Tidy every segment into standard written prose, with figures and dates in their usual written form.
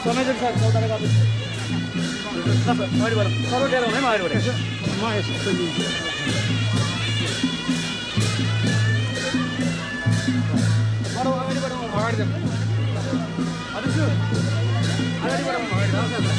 समय छ चौतारा गर्नु अगाडि बढौँ सबै लिएर हुँदैन अगाडि बढेको म यस्तो अगाडि बढौँ अगाडि जाउँ अध्यक्ष अगाडि बढौँ अगाडि जाउँ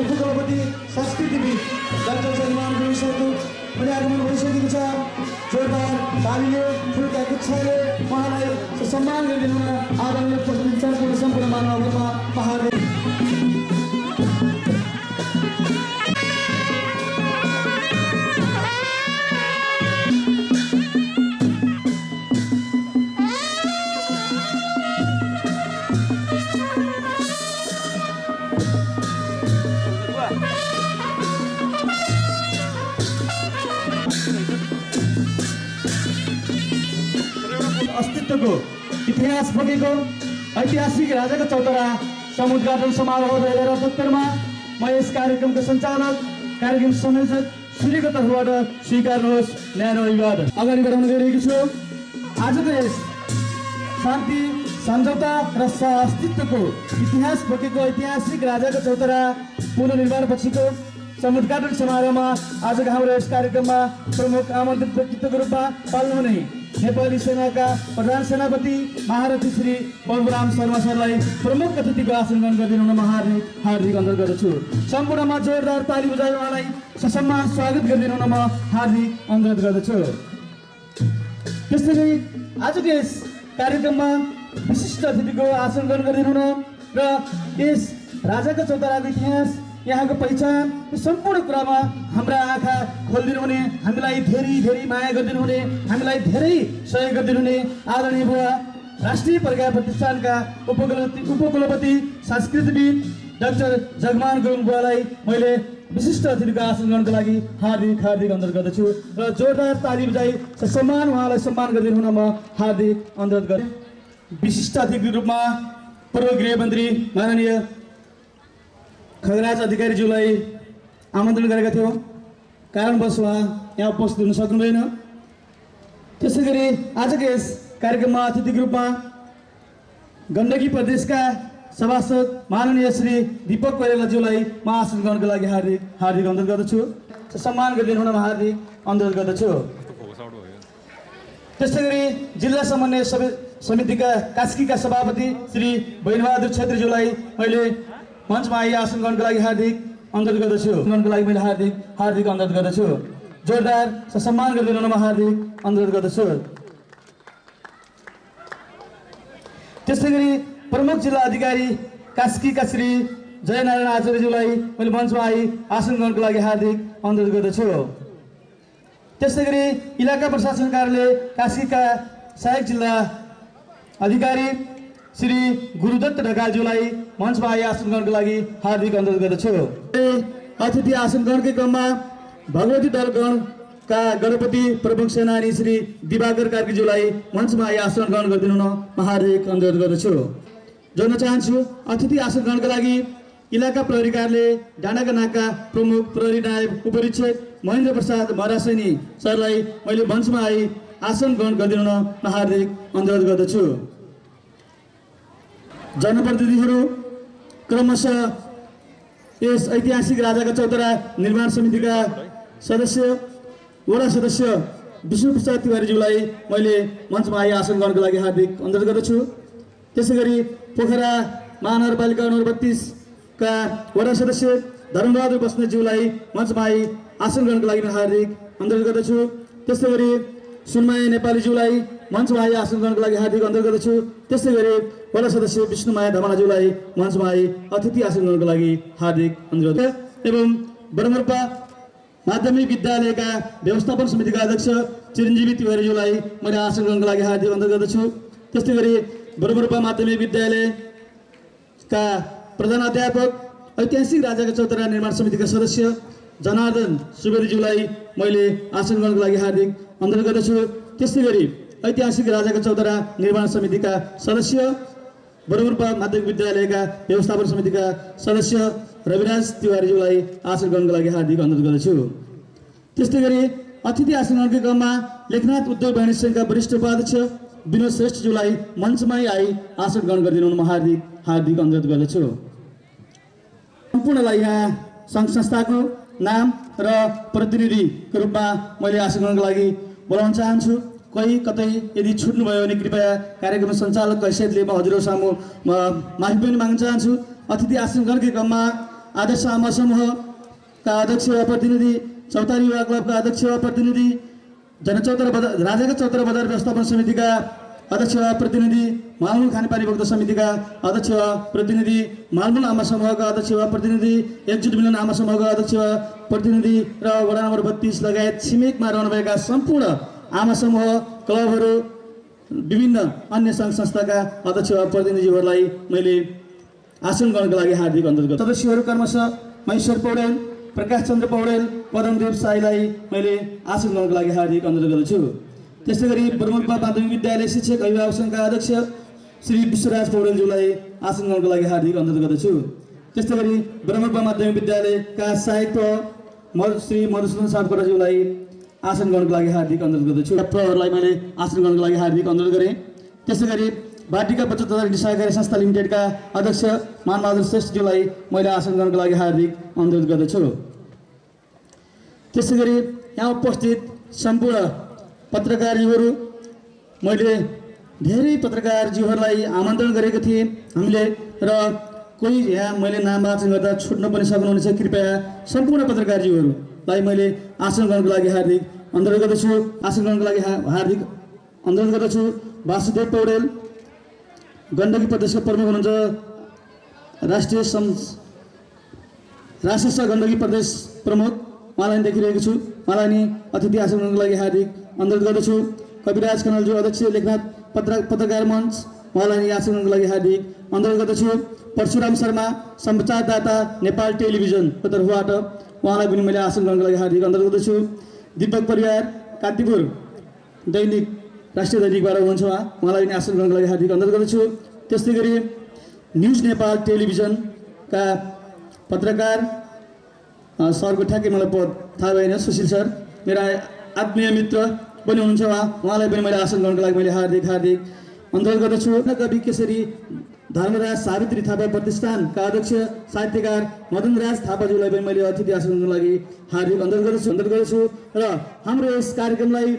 उपकुलपति संस्कृतिविद डाक्टर जगमान गुरुङ सरको पनि आगमन भइसकेको छ। जोरदार तालीले फुलका गुच्छाले उहाँलाई सम्मान गरिदिनुमा आदरणीय प्रतिनिधि सम्पूर्ण मानवहरूमा पहाडले अस्तित्वको इतिहास बोकेको ऐतिहासिक राजाको चौतारा समुद्घाटन समारोह 2078 म यस कार्यक्रमको सञ्चालक कार्यक्रम संयोजक सूर्यको तर्फबाट स्वीकार्नुहोस् न्यानो अभिवादन। अगाडि बढाउन गइरहेको छु। आजको यस शान्ति सम्झौता र सहअस्तित्वको इतिहास बोकेको ऐतिहासिक राजाको चौतारा पुनर्निर्माण पछिको समुद्घाटन समारोहमा आजको हाम्रो यस कार्यक्रममा प्रमुख आमन्त्रित व्यक्तित्वको रूपमा पाल्नुहुने नेपाली सेनाका प्रधान सेनापति महारथी श्री परशुराम शर्मा सरलाई प्रमुख अतिथिको आसन ग्रहण गरिदिनु हुन हार्दिक अनुरोध गर्दछु। सम्पूर्णमा जोरदार ताली बजाई उहाँलाई ससम्मान स्वागत गरिदिनु हुन म हार्दिक अनुरोध गर्दछु। त्यसैगरी आजको यस कार्यक्रममा विशिष्ट अतिथिको आसन ग्रहण गरिदिनु हुन र यस राजाको चौताराको इतिहास यहाँको पहिचान सम्पूर्ण कुरामा हाम्रा आँखा खोलिदिनु हुने, हामीलाई धेरै माया गरिदिनु हुने, हामीलाई धेरै सहयोग गरिदिनु हुने आदरणीय बुवा राष्ट्रिय प्रज्ञा प्रतिष्ठानका उपकुलपति संस्कृतिविद डाक्टर जगमान गुरुङ बुवालाई मैले विशिष्ट अतिथिको आसन ग्रहणको लागि हार्दिक अनुरोध गर्दछु र जोरदार ताली बजाई ससम्मान उहाँलाई सम्मान गरिदिनु हुन म हार्दिक अनुरोध गर्छु। विशिष्ट अतिथिको रूपमा पूर्व गृहमन्त्री माननीय खगराज अधिकारीज्यूलाई आमन्त्रण गरेका थियौँ। कारणवश उहाँ यहाँ उपस्थित हुन सक्नुभएन। त्यसै गरी आजको यस कार्यक्रममा अतिथिको रूपमा गण्डकी प्रदेशका सभासद माननीय श्री दीपक कोइरालाज्यूलाई म आसन ग्रहणको लागि हार्दिक अनुरोध गर्दछु, सम्मान गरिदिनु हुन हार्दिक अनुरोध गर्दछु। त्यसै गरी जिल्ला समन्वय समितिका कास्कीका सभापति श्री भैरबहादुर छेत्रीज्यूलाई मैले मञ्चमा आइ आसन ग्रहणको लागि हार्दिक अनुरोध गर्दछु। जोरदार सम्मान गरिदिनु म हार्दिक अनुरोध गर्दछु। त्यसै गरी प्रमुख जिल्ला अधिकारी कास्कीका श्री जयनारायण आचार्यज्यूलाई मैले मञ्चमा आई आसन ग्रहणको लागि हार्दिक अनुरोध गर्दछु। त्यसै गरी इलाका प्रशासन कार्यालय कास्कीका सहायक जिल्ला अधिकारी श्री गुरुदत्त ढकालज्यूलाई मञ्चमा आई आसन ग्रहणको लागि हार्दिक अनुरोध गर्दछु। अतिथि आसन ग्रहणकै क्रममा भगवती दलगणका गणपति प्रमुख सेनानी श्री दिवाकर कार्कीज्यूलाई मञ्चमा आई आसन ग्रहण गरिदिनु म हार्दिक अनुरोध गर्दछु। जोड्न चाहन्छु अतिथि आसन ग्रहणका लागि इलाका प्रहरी कार्यालय डाँडाका नाका प्रमुख प्रहरी नायब उपरीक्षक महेन्द्र प्रसाद मरासैनी सरलाई मैले मञ्चमा आई आसन ग्रहण गरिदिनु म हार्दिक अनुरोध गर्दछु। जनप्रतिनिधिहरू क्रमशः यस ऐतिहासिक राजाका चौतारा निर्माण समितिका सदस्य वडा सदस्य विष्णु प्रसाद तिवारीज्यूलाई मैले मञ्चमा आई आसन ग्रहणको लागि हार्दिक अनुरोध गर्दछु। त्यसै गरी पोखरा महानगरपालिका नम्बर 32 का वडा सदस्य धर्मबहादुर बस्नेतज्यूलाई मञ्चमा आई आसन ग्रहणको लागि हार्दिक अनुरोध गर्दछु। त्यसै गरी सुनमाया नेपालीज्यूलाई मञ्चमा आई आसन ग्रहणको लागि हार्दिक अनुरोध गर्दछु। त्यसै गरी वडा सदस्य विष्णुमाया धमालाज्यूलाई मञ्चमा आई अतिथि आसन ग्रहणको लागि हार्दिक अनुरोध एवं बडमर्पा माध्यमिक विद्यालयका व्यवस्थापन समितिका अध्यक्ष चिरञ्जीवी तिवारीज्यूलाई मैले आसन ग्रहणको लागि हार्दिक अनुरोध गर्दछु। त्यस्तै गरी बडमर्पा माध्यमिक विद्यालयका प्रधान अध्यापक ऐतिहासिक राजाका चौतारा निर्माण समितिका सदस्य जनार्दन सुवेदीज्यूलाई मैले आसन ग्रहणको लागि हार्दिक अनुरोध गर्दछु। त्यस्तै गरी ऐतिहासिक राजाका चौतारा निर्माण समितिका सदस्य बडमर्पा माध्यमिक विद्यालयका व्यवस्थापन समितिका सदस्य रविराज तिवारीज्यूलाई आसन ग्रहणको लागि हार्दिक अनुरोध गर्दछु। त्यस्तै गरी अतिथि आसन ग्रहणको क्रममा लेखनाथ उद्योग वाणिज्य सङ्घका वरिष्ठ उपाध्यक्ष विनोद श्रेष्ठज्यूलाई मञ्चमै आई आसन ग्रहण गरिदिनु म हार्दिक अनुरोध गर्दछु। सम्पूर्णलाई यहाँ सङ्घ संस्थाको नाम र प्रतिनिधिको रूपमा मैले आसन ग्रहणको लागि बोलाउन चाहन्छु। कोही कतै यदि छुट्नुभयो भने कृपया कार्यक्रम सञ्चालक हैसियतले म हजुरहरू सामु माफी पनि माग्न चाहन्छु। अतिथि आसन ग्रहणकै क्रममा आदर्श आमा समूहका अध्यक्ष वा प्रतिनिधि, चौतारी युवा क्लबका अध्यक्ष वा प्रतिनिधि, राजाका चौतारा बजार व्यवस्थापन समितिका अध्यक्ष वा प्रतिनिधि, मालमुल खानेपानी भोक्ता समितिका अध्यक्ष वा प्रतिनिधि, मालमुल आमा समूहका अध्यक्ष वा प्रतिनिधि, एकजुट मिलन आमा समूहका अध्यक्ष वा प्रतिनिधि र वडा नम्बर 32 लगायत छिमेकमा रहनुभएका सम्पूर्ण आमा समूह क्लबहरू, विभिन्न अन्य सङ्घ संस्थाका अध्यक्ष वा प्रतिनिधिहरूलाई मैले आसन ग्रहणको लागि हार्दिक अनुरोध गर्छु। सदस्यहरू क्रमशः महेश्वर पौडेल, प्रकाश चन्द्र पौडेल, पदमदेव साईलाई मैले आसन ग्रहणको लागि हार्दिक अनुरोध गर्दछु। त्यस्तै गरी बडमर्पा माध्यमिक विद्यालय शिक्षक अभिभावक सङ्घका अध्यक्ष श्री विश्वराज पौडेलज्यूलाई आसन ग्रहणको लागि हार्दिक अनुरोध गर्दछु। त्यस्तै गरी बडमर्पा माध्यमिक विद्यालयका सहायक श्री मधुसूदन सापकोटाज्यूलाई आसन ग्रहणको लागि हार्दिक अनुरोध गर्दछु। प्रहरीलाई मैले आसन ग्रहणको लागि हार्दिक अनुरोध गरेँ। त्यसै गरी बाटिका बचत तथा ऋण सहकारी संस्था लिमिटेडका अध्यक्ष मानबहादुर श्रेष्ठज्यूलाई मैले आसन ग्रहणको लागि हार्दिक अनुरोध गर्दछु। त्यसै गरी यहाँ उपस्थित सम्पूर्ण पत्रकारज्यूहरू, मैले धेरै पत्रकारज्यूहरूलाई आमन्त्रण गरेको थिएँ हामीले, र कोही यहाँ मैले नाम वाचन गर्दा छुट्न पनि सक्नुहुनेछ। कृपया सम्पूर्ण पत्रकारज्यूहरूलाई मैले आसन ग्रहणको लागि हार्दिक अनुरोध गर्दछु। आसन ग्रहणको लागि हार्दिक अनुरोध गर्दछु। वासुदेव पौडेल गण्डकी प्रदेशका प्रमुख हुनुहुन्छ, राष्ट्रिय गण्डकी प्रदेश प्रमुख, उहाँलाई देखिरहेको छु। उहाँलाई नि अतिथि आसन ग्रहणको लागि हार्दिक अनुरोध गर्दछु। कविराज खनालज्यू अध्यक्ष लेखनाथ पत्रकार मञ्च, उहाँलाई आसन ग्रहणको लागि हार्दिक अनुरोध गर्दछु। परशुराम शर्मा समाचारदाता नेपाल टेलिभिजनको तर्फबाट उहाँलाई पनि मैले आसन ग्रहणको लागि हार्दिक अनुरोध गर्दछु। दीपक परियार कान्तिपुर दैनिक राष्ट्रिय दैनिकबाट हुनुहुन्छ, उहाँलाई पनि आसन ग्रहणको लागि हार्दिक अनुरोध गर्दछु। त्यस्तै गरी न्युज नेपाल टेलिभिजनका पत्रकार सरको ठ्याक्कै मलाई पद थाहा भएन, सुशील सर मेरा आत्मीय मित्र पनि हुनुहुन्छ, उहाँलाई पनि मैले आसन ग्रहणको लागि मैले हार्दिक अनुरोध गर्दछु। कवि केसरी धर्मराज सावित्री थापा प्रतिष्ठानका अध्यक्ष साहित्यकार मदनराज थापाज्यूलाई पनि मैले अतिथि आसन ग्रहणको लागि हार्दिक अनुरोध गर्दछु। र हाम्रो यस कार्यक्रमलाई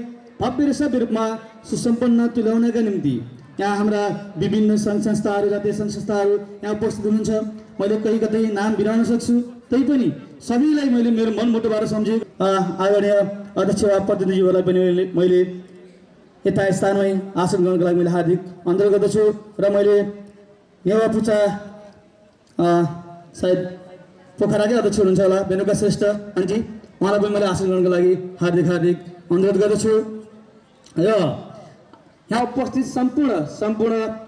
भव्य र सभ्य रूपमा सुसम्पन्न तुल्याउनका निम्ति यहाँ हाम्रा विभिन्न सङ्घ संस्थाहरू, जातीय सङ्घ संस्थाहरू यहाँ उपस्थित हुनुहुन्छ। मैले कतै नाम बिराउन सक्छु, तैपनि सबैलाई मैले मेरो मनमुटुबाट सम्झेँ। आदरणीय अध्यक्ष वा प्रतिनिधिज्यूहरूलाई पनि मैले यता स्थानमै आसन गर्नको लागि मैले हार्दिक अनुरोध गर्दछु र मैले नेवा पुचा सायद पोखराकै अध्यक्ष हुनुहुन्छ होला बेनुका श्रेष्ठ आन्टी, उहाँलाई पनि मैले आसन गर्नको लागि हार्दिक अनुरोध गर्दछु र यहाँ उपस्थित सम्पूर्ण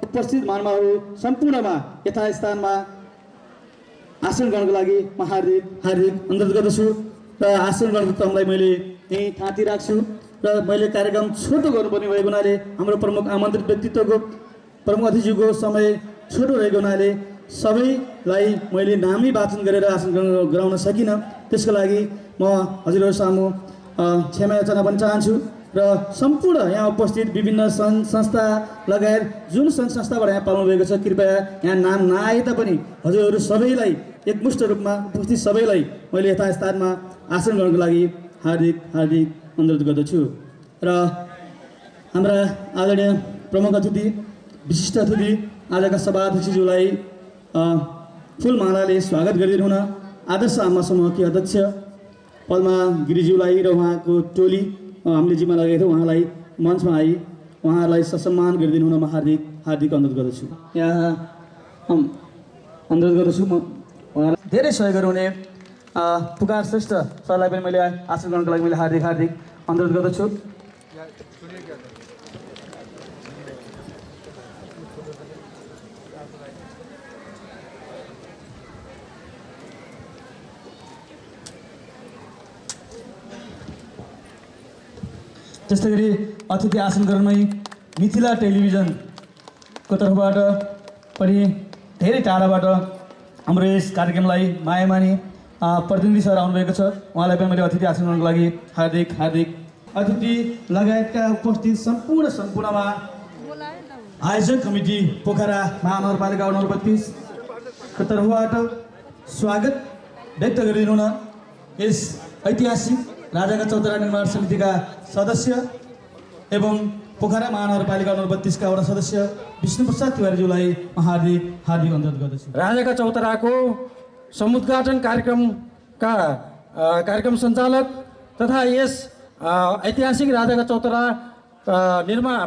उपस्थित महानुभावहरू सम्पूर्णमा यथास्थानमा आसन गर्नको लागि म हार्दिक अनुरोध गर्दछु र आसन गर्नको क्रमलाई मैले यहीँ थाँती राख्छु र मैले कार्यक्रम छोटो गर्नुपर्ने भएको हुनाले हाम्रो प्रमुख आमन्त्रित व्यक्तित्वको प्रमुख अतिथिको समय छोटो रहेको हुनाले सबैलाई मैले नामै वाचन गरेर आसन गराउन सकिनँ। त्यसको लागि म हजुरहरू सामु क्षमा याचना पनि चाहन्छु र सम्पूर्ण यहाँ उपस्थित विभिन्न सङ्घ संस्था लगायत जुन सङ्घ संस्थाबाट यहाँ पाउनु भएको छ कृपया यहाँ नाम नआए तापनि हजुरहरू सबैलाई एकमुष्ट रूपमा उपस्थित सबैलाई मैले यथास्थानमा आसन गर्नको लागि हार्दिक अनुरोध गर्दछु र हाम्रा आदरणीय प्रमुख अतिथि विशिष्ट अतिथि आजका सभा अध्यक्षज्यूलाई फुलमालाले स्वागत गरिदिनु हुन आदर्श आमा समूहकी अध्यक्ष पद्मा गिरिज्यूलाई र उहाँको टोली हामीले जिम्मा लगाएको थियौँ उहाँलाई मञ्चमा आई उहाँहरूलाई ससम्मान गरिदिनु हुन म हार्दिक अनुरोध गर्दछु। यहाँ अनुरोध गर्दछु म उहाँलाई धेरै सहयोग गर्नुहुने पुकार श्रेष्ठ सरलाई पनि मैले आसन गर्नको लागि मैले हार्दिक अनुरोध गर्दछु। त्यस्तै गरी अतिथि आसन ग्रहणमै मिथिला टेलिभिजनको तर्फबाट पनि धेरै टाढाबाट हाम्रो यस कार्यक्रमलाई मायामानी प्रतिनिधि सर आउनुभएको छ, उहाँलाई पनि मैले अतिथि आसन गर्नको लागि हार्दिक अतिथि लगायतका उपस्थित सम्पूर्णमा आयोजक कमिटी पोखरा महानगरपालिका 32 को तर्फबाट स्वागत व्यक्त गरिदिनु हुन यस ऐतिहासिक राजाका चौतारा निर्माण समितिका सदस्य एवं पोखरा महानगरपालिका 32 का वडा सदस्य विष्णुप्रसाद तिवारीज्यूलाई हार्दिक अनुरोध गर्दछु। राजाका चौताराको समुद्घाटन कार्यक्रम सञ्चालक तथा यस ऐतिहासिक राजाका चौतारा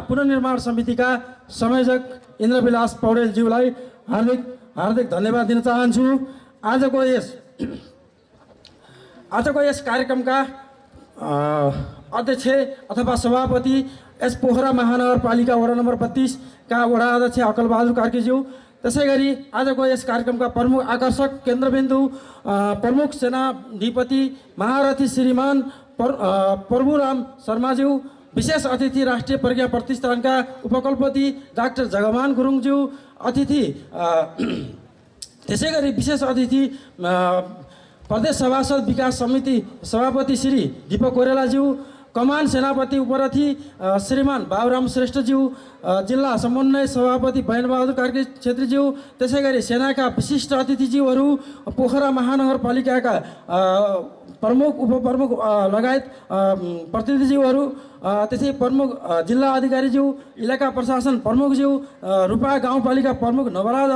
पुनर्निर्माण समितिका संयोजक इन्द्रविलास पौडेलज्यूलाई हार्दिक धन्यवाद दिन चाहन्छु। आजको यस कार्यक्रमका अध्यक्ष अथवा सभापति यस पोखरा महानगरपालिका वडा नम्बर 32 का वडा अध्यक्ष अकलबहादुर कार्कीज्यू, त्यसै गरी आजको यस कार्यक्रमका प्रमुख आकर्षक केन्द्रबिन्दु प्रमुख सेनाधिपति महारथी श्रीमान प्रभुराम शर्माज्यू, विशेष अतिथि राष्ट्रिय प्रज्ञा प्रतिष्ठानका उपकुलपति डाक्टर जगमान गुरुङज्यू अतिथि, त्यसै गरी विशेष अतिथि प्रदेश सभासद विकास समिति सभापति श्री दीपक कोइरालाज्यू, कमान सेनापति उपरथी श्रीमान बाबुराम श्रेष्ठज्यू, जिल्ला समन्वय सभापति बहनबहादुर कार्की छेत्रीज्यू, त्यसै गरी सेनाका विशिष्ट अतिथिज्यूहरू, पोखरा महानगरपालिकाका प्रमुख उपप्रमुख लगायत प्रतिनिधिज्यूहरू, त्यसै प्रमुख जिल्ला अधिकारीज्यू, इलाका प्रशासन प्रमुखज्यू, रूपा गाउँपालिका प्रमुख नवराज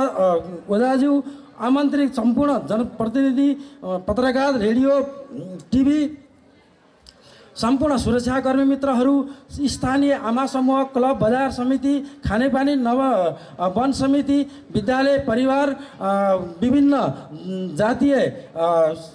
ओझाज्यू, आमन्त्रित सम्पूर्ण जनप्रतिनिधि, पत्रकार, रेडियो, टिभी, सम्पूर्ण सुरक्षाकर्मी मित्रहरू, स्थानीय आमा समूह, क्लब, बजार समिति, खानेपानी वन समिति, विद्यालय, परिवार, विभिन्न जातीय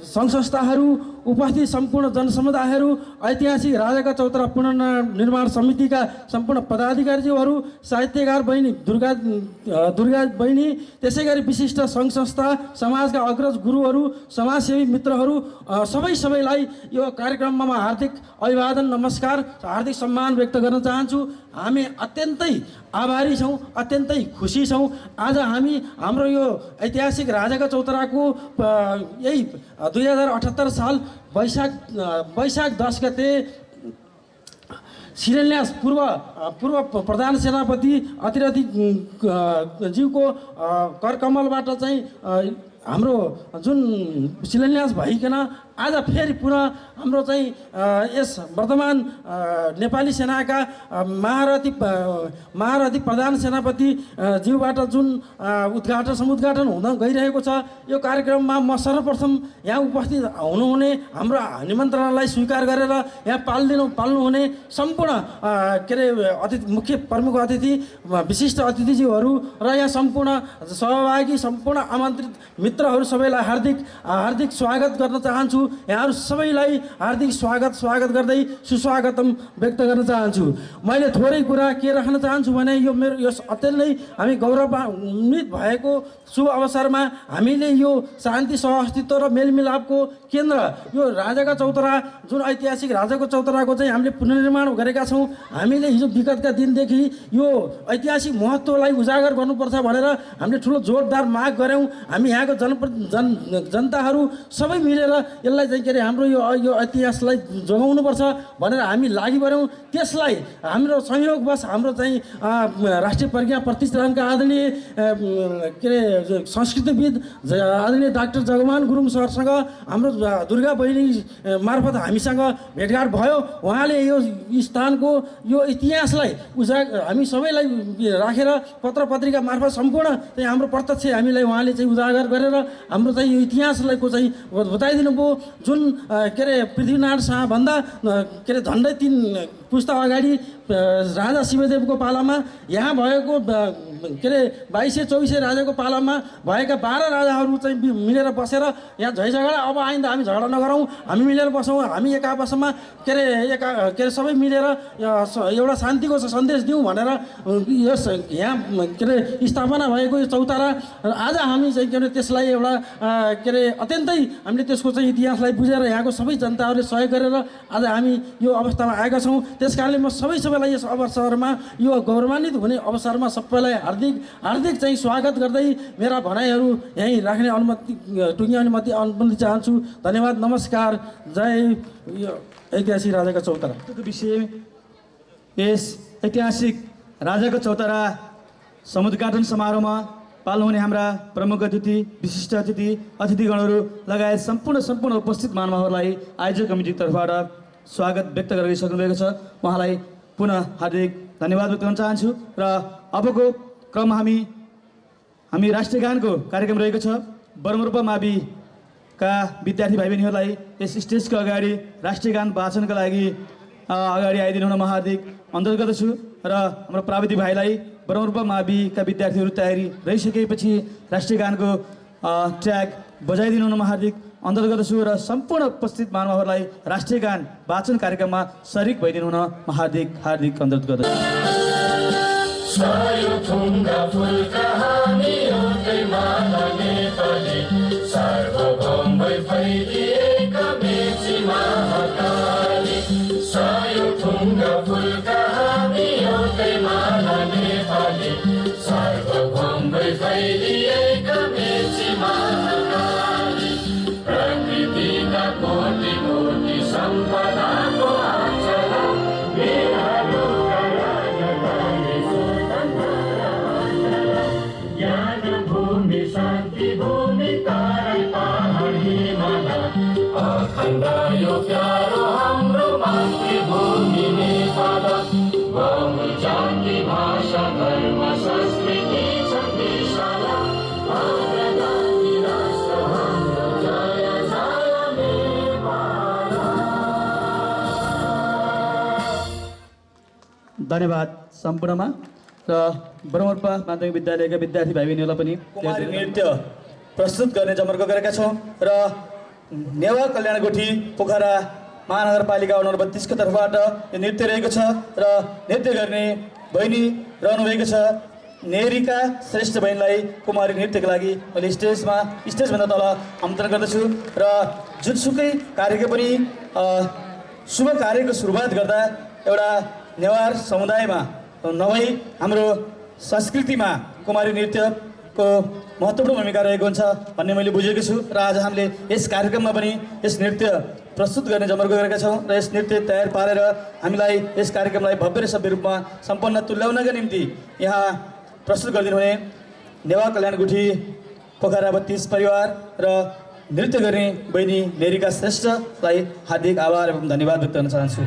सङ्घ संस्थाहरू, उपस्थित सम्पूर्ण जनसमुदायहरू, ऐतिहासिक राजाका चौतारा पुनर्निर्माण समितिका सम्पूर्ण पदाधिकारीज्यूहरू, साहित्यकार बहिनी दुर्गा बहिनी, त्यसै गरी विशिष्ट सङ्घ संस्था, समाजका अग्रज गुरुहरू, समाजसेवी मित्रहरू, सबैलाई यो कार्यक्रममा म हार्दिक अभिवादन, नमस्कार, हार्दिक सम्मान व्यक्त गर्न चाहन्छु। हामी अत्यन्तै आभारी छौँ, अत्यन्तै खुसी छौँ। आज हाम्रो यो ऐतिहासिक राजाका चौताराको यही 2078 साल वैशाख 10 गते शिलान्यास पूर्व प्रधान सेनापति अतिरथी ज्यूको करकमलबाट चाहिँ हाम्रो जुन शिलान्यास भइकन आज फेरि पुनः हाम्रो चाहिँ यस वर्तमान नेपाली सेनाका महारथी प्रधान सेनापति ज्यूबाट जुन समुद्घाटन हुन गइरहेको छ, यो कार्यक्रममा म सर्वप्रथम यहाँ उपस्थित हुनुहुने हाम्रो निमन्त्रणालाई स्वीकार गरेर यहाँ पाल्नुहुने सम्पूर्ण के अरे मुख्य प्रमुख अतिथि, विशिष्ट अतिथिज्यूहरू र यहाँ सम्पूर्ण सहभागी, सम्पूर्ण आमन्त्रित मित्रहरू सबैलाई हार्दिक स्वागत गर्न चाहन्छु। यहाँहरू सबैलाई हार्दिक स्वागत गर्दै सुस्वागतम व्यक्त गर्न चाहन्छु। मैले थोरै कुरा के राख्न चाहन्छु भने यो मेरो यस अत्यन्तै हामी गौरवान्वित भएको शुभ अवसरमा हामीले यो शान्ति सहअस्तित्व र मेलमिलापको केन्द्र यो राजाका चौतारा, जुन ऐतिहासिक राजाको चौताराको चाहिँ हामीले पुनर्निर्माण गरेका छौँ। हामीले हिजो विगतका दिनदेखि यो ऐतिहासिक महत्त्वलाई उजागर गर्नुपर्छ भनेर हामीले ठुलो जोरदार माग गऱ्यौँ। हामी यहाँको जनताहरू सबै मिलेर यसलाई चाहिँ के अरे हाम्रो यो इतिहासलाई जोगाउनुपर्छ भनेर हामी लागि पऱ्यौँ। त्यसलाई हाम्रो संयोगवश हाम्रो चाहिँ राष्ट्रिय प्रज्ञा प्रतिष्ठानका आदरणीय के अरे संस्कृतिविद आदरणीय डाक्टर जगमान गुरुङ सरसँग हाम्रो दुर्गा बहिनी मार्फत हामीसँग भेटघाट भयो। उहाँले यो स्थानको यो इतिहासलाई हामी सबैलाई राखेर पत्र पत्रिका मार्फत सम्पूर्ण चाहिँ हाम्रो प्रत्यक्ष हामीलाई उहाँले चाहिँ उजागर गरेर हाम्रो चाहिँ यो इतिहासलाई को चाहिँ बताइदिनु भयो। जुन के अरे पृथ्वीनारायण शाहभन्दा के अरे झन्डै 3 पुस्ता अगाडि राजा शिवदेवको पालामा यहाँ भएको के अरे 2224 राजाको पालामा भएका 12 राजाहरू चाहिँ मिलेर बसेर यहाँ झैझगडा अब आइन्दा हामी झगडा नगरौँ, हामी मिलेर बसौँ, हामी एक आपसमा के अरे सबै मिलेर एउटा शान्तिको सन्देश दिउँ भनेर यस यहाँ के अरे स्थापना भएको यो चौतारा आज हामी चाहिँ के अरे त्यसलाई एउटा के अरे अत्यन्तै हामीले त्यसको चाहिँ इतिहासलाई बुझेर यहाँको सबै जनताहरूले सहयोग गरेर आज हामी यो अवस्थामा आएका छौँ। त्यस कारणले म सबैलाई यस अवसरमा यो गौरवान्वित हुने अवसरमा सबैलाई हार्दिक चाहिँ स्वागत गर्दै मेरा भनाइहरू यहीँ राख्ने टुङ्ग्ने अनुमति चाहन्छु। धन्यवाद, नमस्कार, जय ऐतिहासिक राजाको चौतारा। विषय यस ऐतिहासिक राजाको चौतारा समुद्घाटन समारोहमा पाल्नुहुने हाम्रा प्रमुख अतिथि, विशिष्ट अतिथिगणहरू लगायत सम्पूर्ण उपस्थित महानुभावहरूलाई आयोजक कमिटीको तर्फबाट स्वागत व्यक्त गरिसक्नु भएको छ। उहाँलाई पुनः हार्दिक धन्यवाद व्यक्त गर्न चाहन्छु। र अबको क्रम हामी राष्ट्रिय गानको कार्यक्रम रहेको छ। बर्मरोपा माविका विद्यार्थी भाइ बहिनीहरूलाई यस स्टेजको अगाडि राष्ट्रिय गान वाचनका लागि अगाडि आइदिनु हुन म हार्दिक अनुरोध गर्दछु। र हाम्रो प्राविधिक भाइलाई बर्मरोपा माविका विद्यार्थीहरू तयारी रहिसकेपछि राष्ट्रिय गानको ट्र्याक बजाइदिनु हुन म हार्दिक अनुरोध गर्दछु। र सम्पूर्ण उपस्थित महानुभावहरूलाई राष्ट्रिय गान वाचन कार्यक्रममा सरिक भइदिनु हुन म हार्दिक अनुरोध गर्दछु। धन्यवाद सम्पूर्णमा। र बर्मरोपा माध्यमिक विद्यालयका विद्यार्थी भाइ बहिनीहरूलाई पनि कुमारी नृत्य प्रस्तुत गर्ने जमर्को गरेका छौँ। र नेवा कल्याणगुठी पोखरा महानगरपालिका वडा नम्बर 32 को तर्फबाट यो नृत्य रहेको छ। र नृत्य गर्ने बहिनी रहनुभएको छ नेरिका श्रेष्ठ बहिनीलाई कुमारी नृत्यको लागि मैले स्टेजभन्दा तल आमन्त्रण गर्दछु। र जुनसुकै कार्यको पनि शुभ कार्यको सुरुवात गर्दा एउटा नेवार समुदायमा नभई हाम्रो संस्कृतिमा कुमारी नृत्यको महत्त्वपूर्ण भूमिका रहेको हुन्छ भन्ने मैले बुझेको छु। र आज हामीले यस कार्यक्रममा पनि यस नृत्य प्रस्तुत गर्ने जमर्को गरेका छौँ। र यस नृत्य तयार पारेर हामीलाई यस कार्यक्रमलाई भव्य र सभ्य रूपमा सम्पन्न तुल्याउनका निम्ति यहाँ प्रस्तुत गरिदिनु हुने नेवा कल्याणगुठी पोखरा 32 परिवार र नृत्य गर्ने बहिनी नेरिका श्रेष्ठलाई हार्दिक आभार एवं धन्यवाद व्यक्त गर्न चाहन्छु।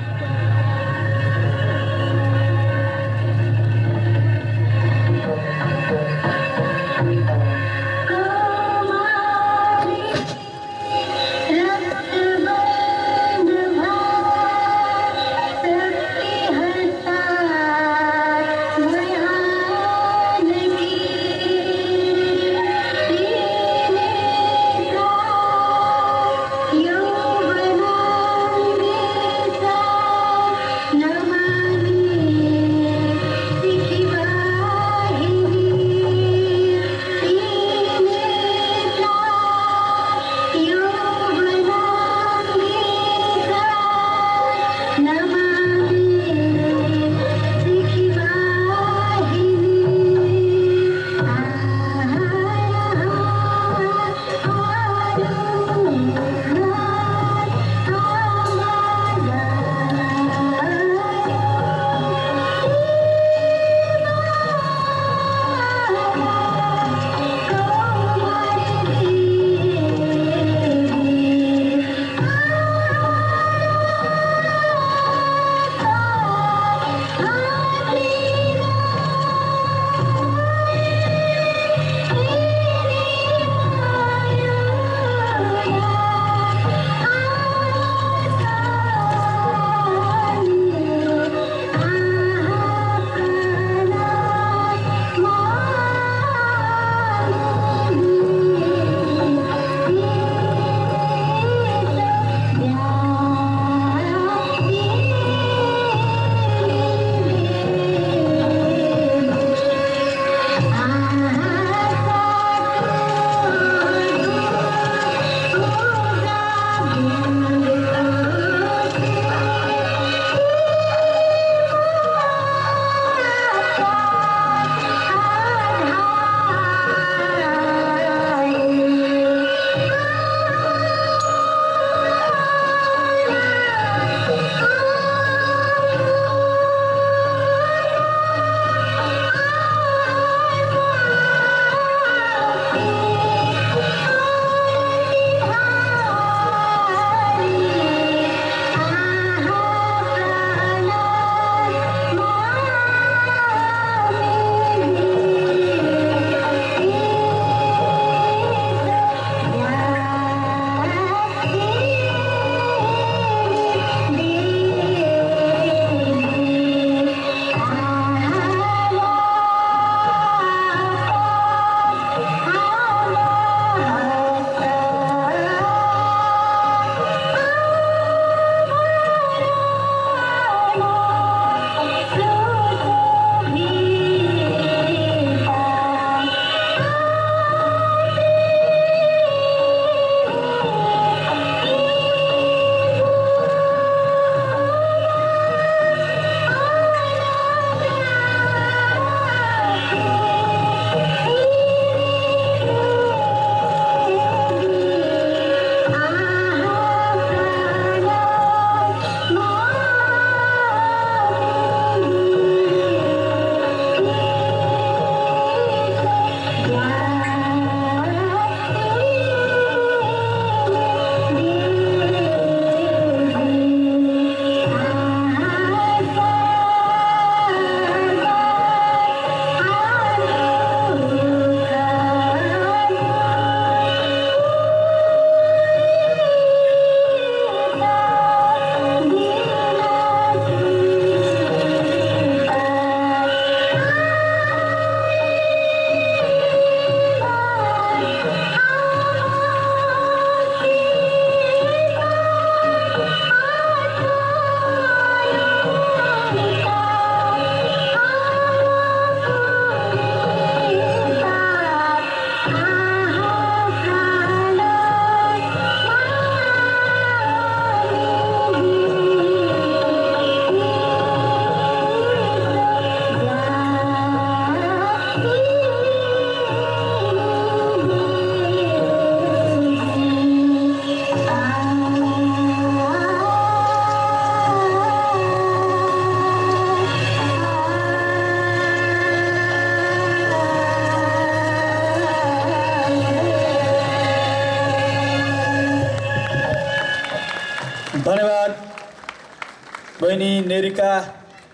बहिनी नेरिका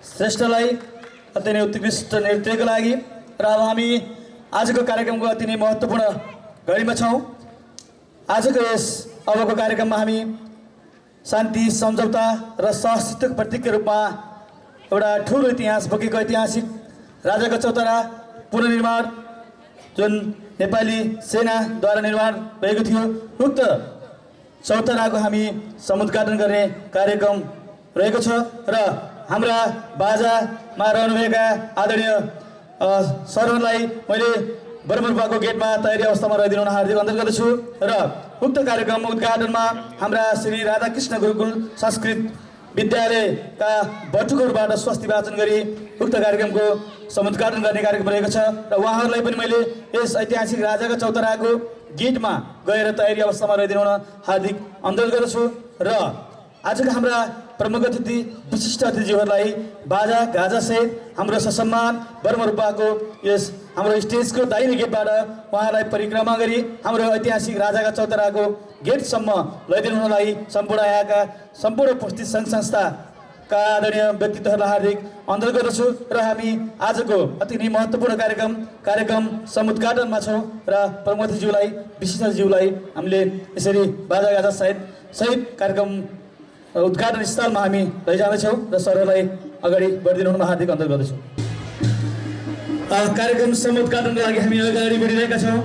श्रेष्ठलाई अति नै उत्कृष्ट नृत्यको लागि र अब हामी आजको कार्यक्रमको अति नै महत्त्वपूर्ण घडीमा छौँ। आजको यस अबको कार्यक्रममा हामी शान्ति सम्झौता र सहअस्तित्वको प्रतीकको रूपमा एउटा ठुलो इतिहास बोकेको ऐतिहासिक राजाको चौतारा पुनर्निर्माण जुन नेपाली सेनाद्वारा निर्माण भएको थियो, उक्त चौताराको हामी समुद्घाटन गर्ने कार्यक्रम रहेको छ र हाम्रा बाजामा रहनुभएका आदरणीय सरहरूलाई मैले बर्मरपाको गेटमा तयारी अवस्थामा रहिदिनु हुन हार्दिक अनुरोध गर्दछु र उक्त कार्यक्रम उद्घाटनमा हाम्रा श्री राधाकृष्ण गुरुकुल संस्कृत विद्यालयका बटुकहरूबाट स्वस्ति वाचन गरी उक्त कार्यक्रमको समुद्घाटन गर्ने कार्यक्रम रहेको छ र उहाँहरूलाई पनि मैले यस ऐतिहासिक राजाको चौताराको गेटमा गएर तयारी अवस्थामा रहिदिनु हुन हार्दिक अनुरोध गर्दछु र आजका हाम्रा प्रमुख अतिथि विशिष्ट अतिथिज्यूहरूलाई बाजा गाजासहित हाम्रो ससम्मान बर्मरूपाको यस हाम्रो स्टेजको दाहिने गेटबाट उहाँलाई परिक्रमा गरी हाम्रो ऐतिहासिक राजाका चौताराको गेटसम्म लैदिनु हुनलाई सम्पूर्ण यहाँका सम्पूर्ण उपस्थित सङ्घ संस्थाका आदरणीय व्यक्तित्वहरूलाई हार्दिक अनुरोध गर्दछु र हामी आजको अति नै महत्त्वपूर्ण कार्यक्रम समुद्घाटनमा छौँ र प्रमुख अतिथिज्यूलाई विशिष्ट अतिथिज्यूलाई हामीले यसरी बाजा गाजा सहित कार्यक्रम उद्घाटन स्थलमा हामी लैजाँदैछौँ र सरहरूलाई अगाडि बढिदिनु हुनमा हार्दिक अनुरोध गर्दछु। कार्यक्रम समुद्घाटनको लागि हामी अगाडि बढिरहेका छौँ।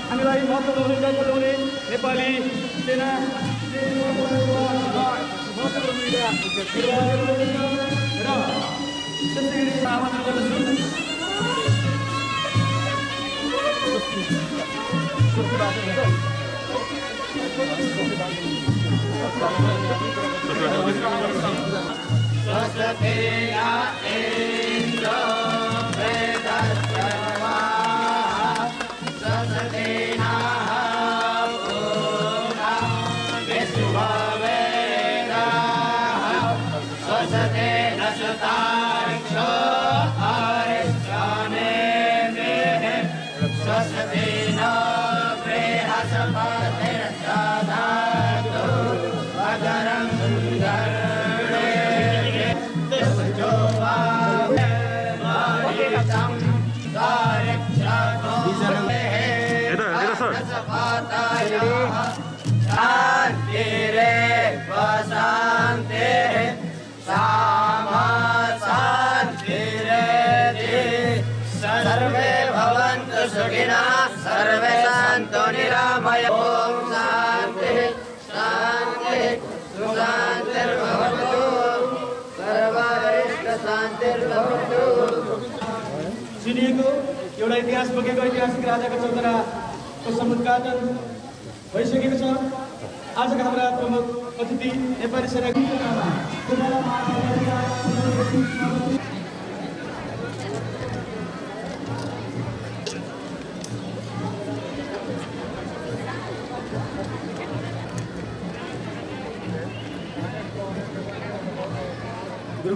हामीलाई महत्त्वपूर्ण पुर्याउने नेपाली सेना सर्वे भवन्तु सुखिनः सर्वे सन्तु निरामयाः। ॐ शान्तिः शान्तिः सुशान्तिर्भवतु सर्वरिष्ट शान्तिर्भवतु। सुनिएको एउटा इतिहास बोकेको ऐतिहासिक राजाको चौताराको समुद्घाटन भइसकेको छ। आजका हाम्रा प्रमुख अतिथि नेपाली सेनाको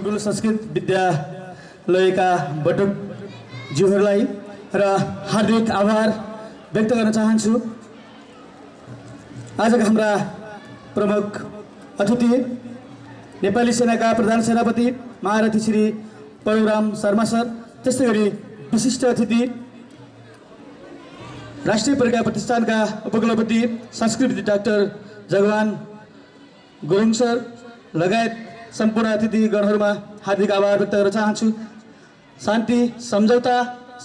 गुरुकुल संस्कृत विद्यालयका बटुकज्यूहरूलाई र हार्दिक आभार व्यक्त गर्न चाहन्छु। आजका हाम्रा प्रमुख अतिथि नेपाली सेनाका प्रधान सेनापति महारथी श्री परशुराम शर्मा सर, त्यस्तै गरी विशिष्ट अतिथि राष्ट्रिय परीक्षा प्रतिष्ठानका उपकुलपति संस्कृत डाक्टर जगवान गुरुङ सर लगायत सम्पूर्ण अतिथिगणहरूमा हार्दिक आभार व्यक्त गर्न चाहन्छु। शान्ति सम्झौता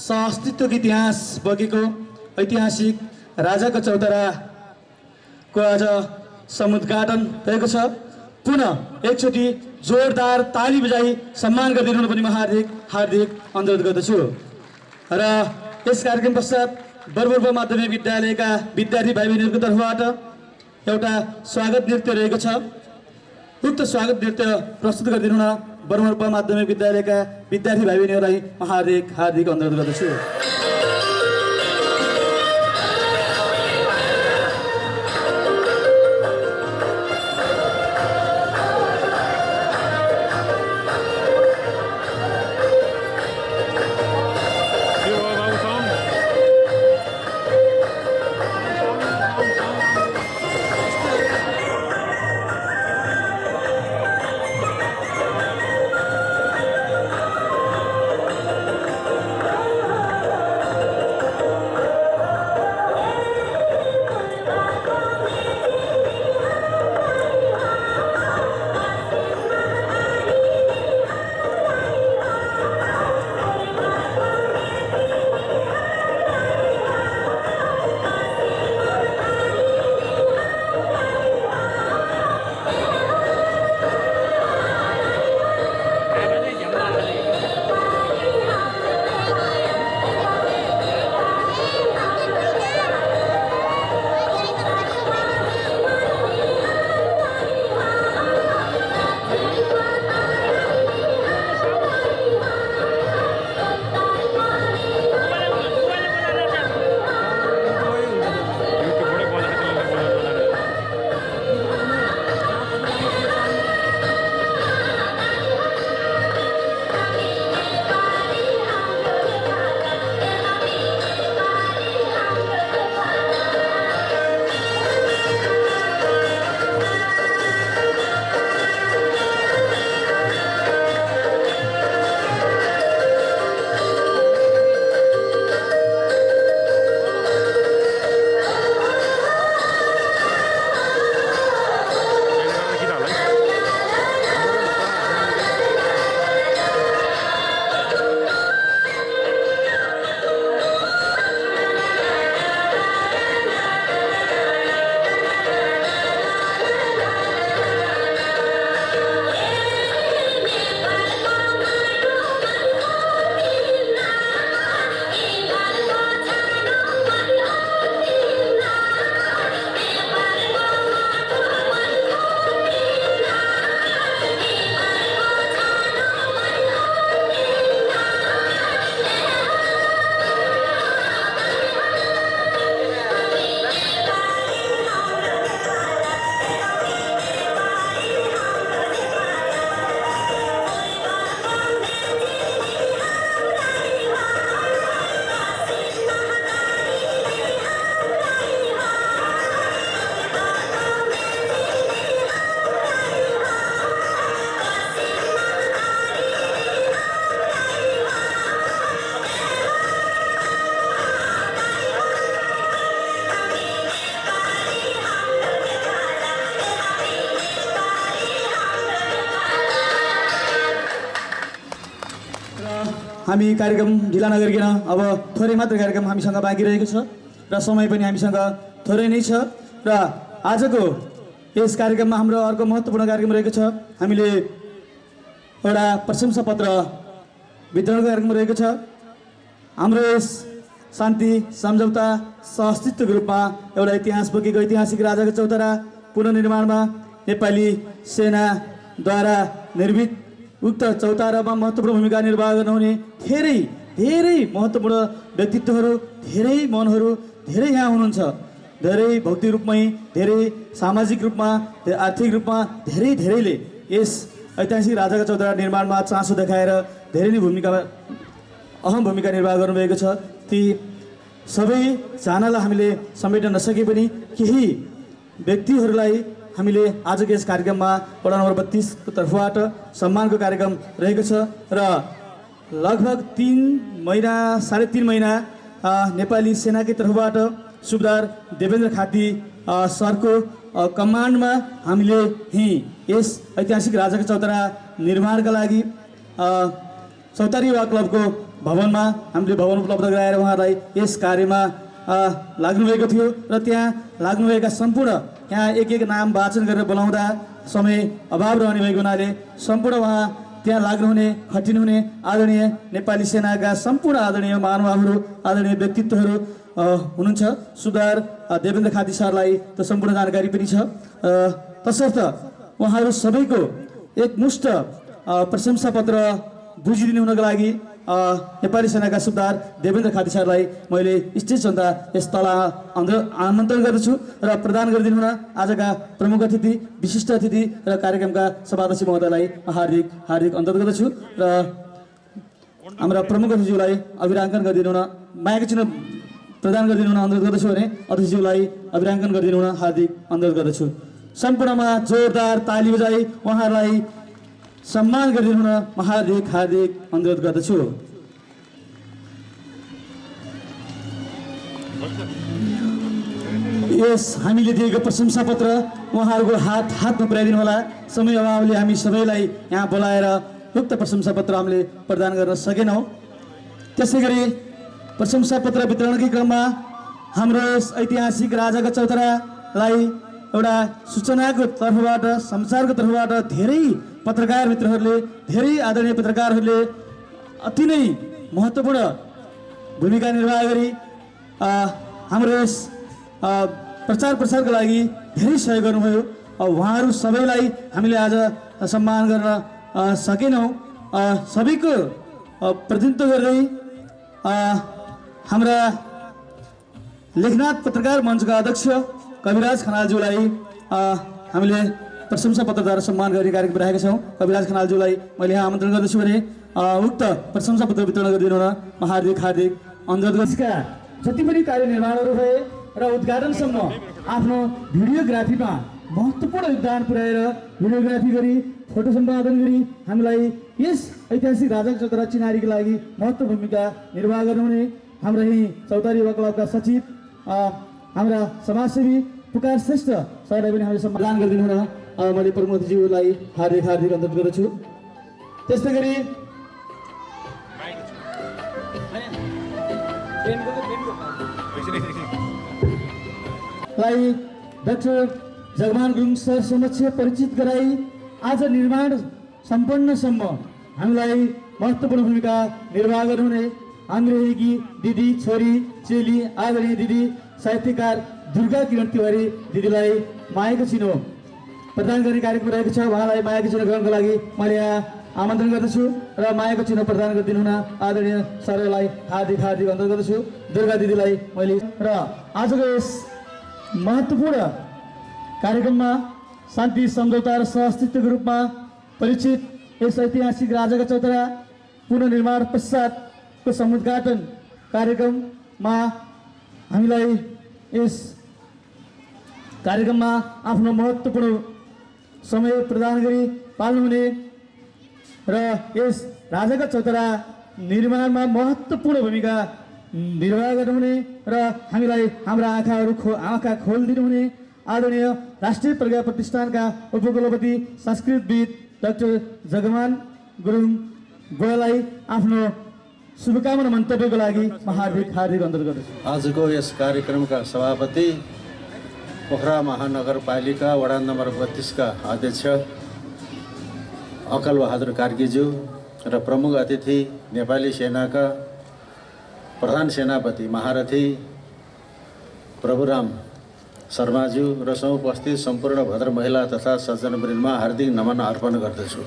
सहअस्तित्वको इतिहास बोकेको ऐतिहासिक राजाको चौताराको आज समुद्घाटन भएको छ। पुनः एकचोटि जोरदार ताली बजाई सम्मान गरिदिनु पनि म हार्दिक अनुरोध गर्दछु। र यस कार्यक्रम पश्चात बरबुर्पा माध्यमिक विद्यालयका विद्यार्थी भाइ बहिनीहरूको तर्फबाट एउटा स्वागत नृत्य रहेको छ। उक्त स्वागत नृत्य प्रस्तुत गरिदिनु न बरबुर्पा माध्यमिक विद्यालयका विद्यार्थी भाइ बहिनीहरूलाई म हार्दिक अनुरोध गर्दछु। हामी कार्यक्रम ढिला नगरिकन अब थोरै मात्र कार्यक्रम हामीसँग बाँकी रहेको छ र समय पनि हामीसँग थोरै नै छ र आजको यस कार्यक्रममा हाम्रो अर्को महत्त्वपूर्ण कार्यक्रम रहेको छ। हामीले एउटा प्रशंसा पत्र वितरणको कार्यक्रम रहेको छ। हाम्रो यस शान्ति सम्झौता सहअस्तित्वको रूपमा एउटा इतिहास बोकेको ऐतिहासिक राजाको चौतारा पुनर्निर्माणमा नेपाली सेनाद्वारा निर्मित उक्त चौतारामा महत्त्वपूर्ण भूमिका निर्वाह गर्नुहुने धेरै महत्त्वपूर्ण व्यक्तित्वहरू, धेरै मनहरू धेरै यहाँ हुनुहुन्छ। धेरै भौतिक रूपमै, धेरै सामाजिक रूपमा, आर्थिक रूपमा धेरैले यस ऐतिहासिक राजाका चौतारा निर्माणमा चासो देखाएर धेरै नै अहम भूमिका निर्वाह गर्नुभएको छ। ती सबैजनालाई हामीले समेट्न नसके पनि केही व्यक्तिहरूलाई हामीले आजको यस कार्यक्रममा वडा नम्बर 32 को तर्फबाट सम्मानको कार्यक्रम रहेको छ र लगभग 3 महिना 3.5 महिना नेपाली सेनाकै तर्फबाट सुबेदार देवेन्द्र खाती सरको कमान्डमा हामीले यस ऐतिहासिक राजाको चौतारा निर्माणका लागि चौतारी युवा क्लबको भवनमा हामीले भवन उपलब्ध गराएर उहाँलाई यस कार्यमा लाग्नुभएको थियो र त्यहाँ लाग्नुभएका सम्पूर्ण यहाँ एक नाम वाचन गरेर बोलाउँदा समय अभाव रहने भएको हुनाले सम्पूर्ण उहाँ त्यहाँ लाग्नुहुने खटिनुहुने आदरणीय नेपाली सेनाका सम्पूर्ण आदरणीय महानुभावहरू आदरणीय व्यक्तित्वहरू हुनुहुन्छ। सुबेदार देवेन्द्र खाती सरलाई त सम्पूर्ण जानकारी पनि छ। तसर्थ उहाँहरू सबैको एकमुष्ट प्रशंसा पत्र बुझिदिनु हुनको लागि नेपाली सेनाका सुबेदार देवेन्द्र खाती सरलाई मैले स्टेजभन्दा यस तल आमन्त्रण गर्दछु र प्रदान गरिदिनु हुन आजका प्रमुख अतिथि विशिष्ट अतिथि र कार्यक्रमका सभाध्यक्ष महोदयलाई हार्दिक हार्दिक अनुरोध गर्दछु र हाम्रा प्रमुख अतिथिज्यूलाई अभिराङ्कन गरिदिनु हुन मायाको चिन्ह प्रदान गरिदिनु हुन अनुरोध गर्दछु भने अतिथिज्यूलाई अभिराङ्कन गरिदिनु हुन हार्दिक अनुरोध गर्दछु। सम्पूर्णमा जोरदार ताली बजाई उहाँहरूलाई सम्मान गरिदिनु हुन हार्दिक हार्दिक अनुरोध गर्दछु। यस हामीले दिएको प्रशंसा पत्र उहाँहरूको हातमा पुर्याइदिनु होला। समय अभावले हामी सबैलाई यहाँ बोलाएर उक्त प्रशंसा पत्र हामीले प्रदान गर्न सकेनौँ। त्यसै गरी प्रशंसा पत्र वितरणकै क्रममा हाम्रो यस ऐतिहासिक राजाको चौतारालाई एउटा सूचनाको तर्फबाट समाचारको तर्फबाट धेरै पत्रकार मित्रहरूले धेरै आदरणीय पत्रकारहरूले अति नै महत्त्वपूर्ण भूमिका निर्वाह गरी हाम्रो यस प्रचार प्रसारको लागि धेरै सहयोग गर्नुभयो। उहाँहरू सबैलाई हामीले आज सम्मान गर्न सकेनौँ। सबैको प्रतिनिधित्व गर्दै हाम्रा लेखनाथ पत्रकार मञ्चका अध्यक्ष कविराज खनालज्यूलाई हामीले प्रशंसा पत्रद्वारा सम्मान गर्ने कार्यक्रम राखेका छौँ। कविराज खनालज्यूलाई मैले यहाँ आमन्त्रण गर्दछु भने उक्त प्रशंसा पत्र वितरण गरिदिनु हुन हार्दिक हार्दिक अनुरोध गर्छु। जति पनि कार्यनिर्माणहरू भए र उद्घाटनसम्म आफ्नो भिडियोग्राफीमा महत्त्वपूर्ण योगदान पुर्याएर भिडियोग्राफी गरी फोटो सम्पादन गरी हामीलाई यस ऐतिहासिक राजाको चौतारा चिनारीको लागि महत्त्वपूर्ण भूमिका निर्वाह गर्नुहुने हाम्रा यही चौतारी युवा क्लबका सचिव हाम्रा समाजसेवी पुकार श्रेष्ठ सरलाई पनि हामीले सम्मान गरिदिनु हुन मैले प्रमुख अतिथिज्यूलाई हार्दिक हार्दिक अनुरोध गर्दछु। त्यस्तै गरी डाक्टर जगमान गुरुङ सर समक्ष परिचित गराई आज निर्माण सम्पन्नसम्म हामीलाई महत्त्वपूर्ण भूमिका निर्वाह गर्नुहुने आङ्ग्रेजी दिदी छोरी चेली आदरणीय दिदी साहित्यकार दुर्गा किरण तिवारी दिदीलाई मायाको चिनो प्रदान गर्ने कार्यक्रम रहेको छ। उहाँलाई मायाको चिनो ग्रहणको लागि मैले यहाँ आमन्त्रण गर्दछु र मायाको चिनो प्रदान गरिदिनु हुन आदरणीय सरलाई हार्दिक हार्दिक अनुरोध गर्दछु। दुर्गा दिदीलाई मैले र आजको यस महत्त्वपूर्ण कार्यक्रममा शान्ति सम्झौता र सहअस्तित्वको रूपमा परिचित यस ऐतिहासिक राजाको चौतारा पुनर्निर्माण पश्चातको समुद्घाटन कार्यक्रममा हामीलाई यस कार्यक्रममा आफ्नो महत्त्वपूर्ण समय प्रदान गरी पाल्नुहुने र यस राजाको चौतारा निर्माणमा महत्त्वपूर्ण भूमिका निर्वाह गर्नुहुने र हामीलाई हाम्रा आँखा खोलिदिनुहुने आदरणीय राष्ट्रिय प्रज्ञा प्रतिष्ठानका उपकुलपति संस्कृतविद डाक्टर जगमान गुरुङ गोलालाई आफ्नो शुभकामना मन्तव्यको लागि हार्दिक हार्दिक अनुरोध गर्दछु। आजको यस कार्यक्रमका सभापति पोखरा महानगरपालिका वडा नम्बर 32 का अध्यक्ष अकल बहादुर कार्कीज्यू र प्रमुख अतिथि नेपाली सेनाका प्रधान सेनापति महारथी प्रभुराम शर्माज्यू र उपस्थित सम्पूर्ण भद्र महिला तथा सज्जनवृन्दमा हार्दिक नमन अर्पण गर्दछु।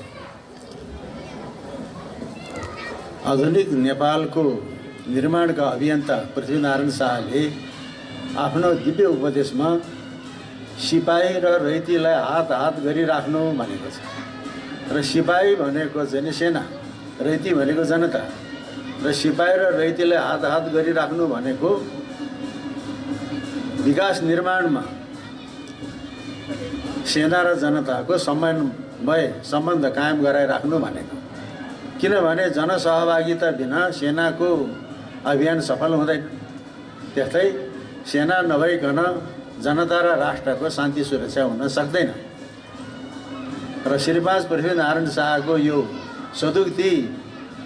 आधुनिक नेपालको निर्माणका अभियन्ता पृथ्वीनारायण शाहले आफ्नो दिव्य उपदेशमा सिपाही र रैतीलाई हात हात गरिराख्नु भनेको छ। र सिपाही भनेको चाहिँ नि सेना, रैती भनेको जनता, र सिपाही र रैतीलाई हात गरिराख्नु भनेको विकास निर्माणमा सेना र जनताको समन्वय सम्बन्ध कायम गराइराख्नु भनेको। किनभने जनसहभागिता बिना सेनाको अभियान सफल हुँदैन। त्यस्तै सेना नभइकन जनता र राष्ट्रको शान्ति सुरक्षा हुन सक्दैन। र श्री 5 पृथ्वीनारायण शाहको यो सदुक्ति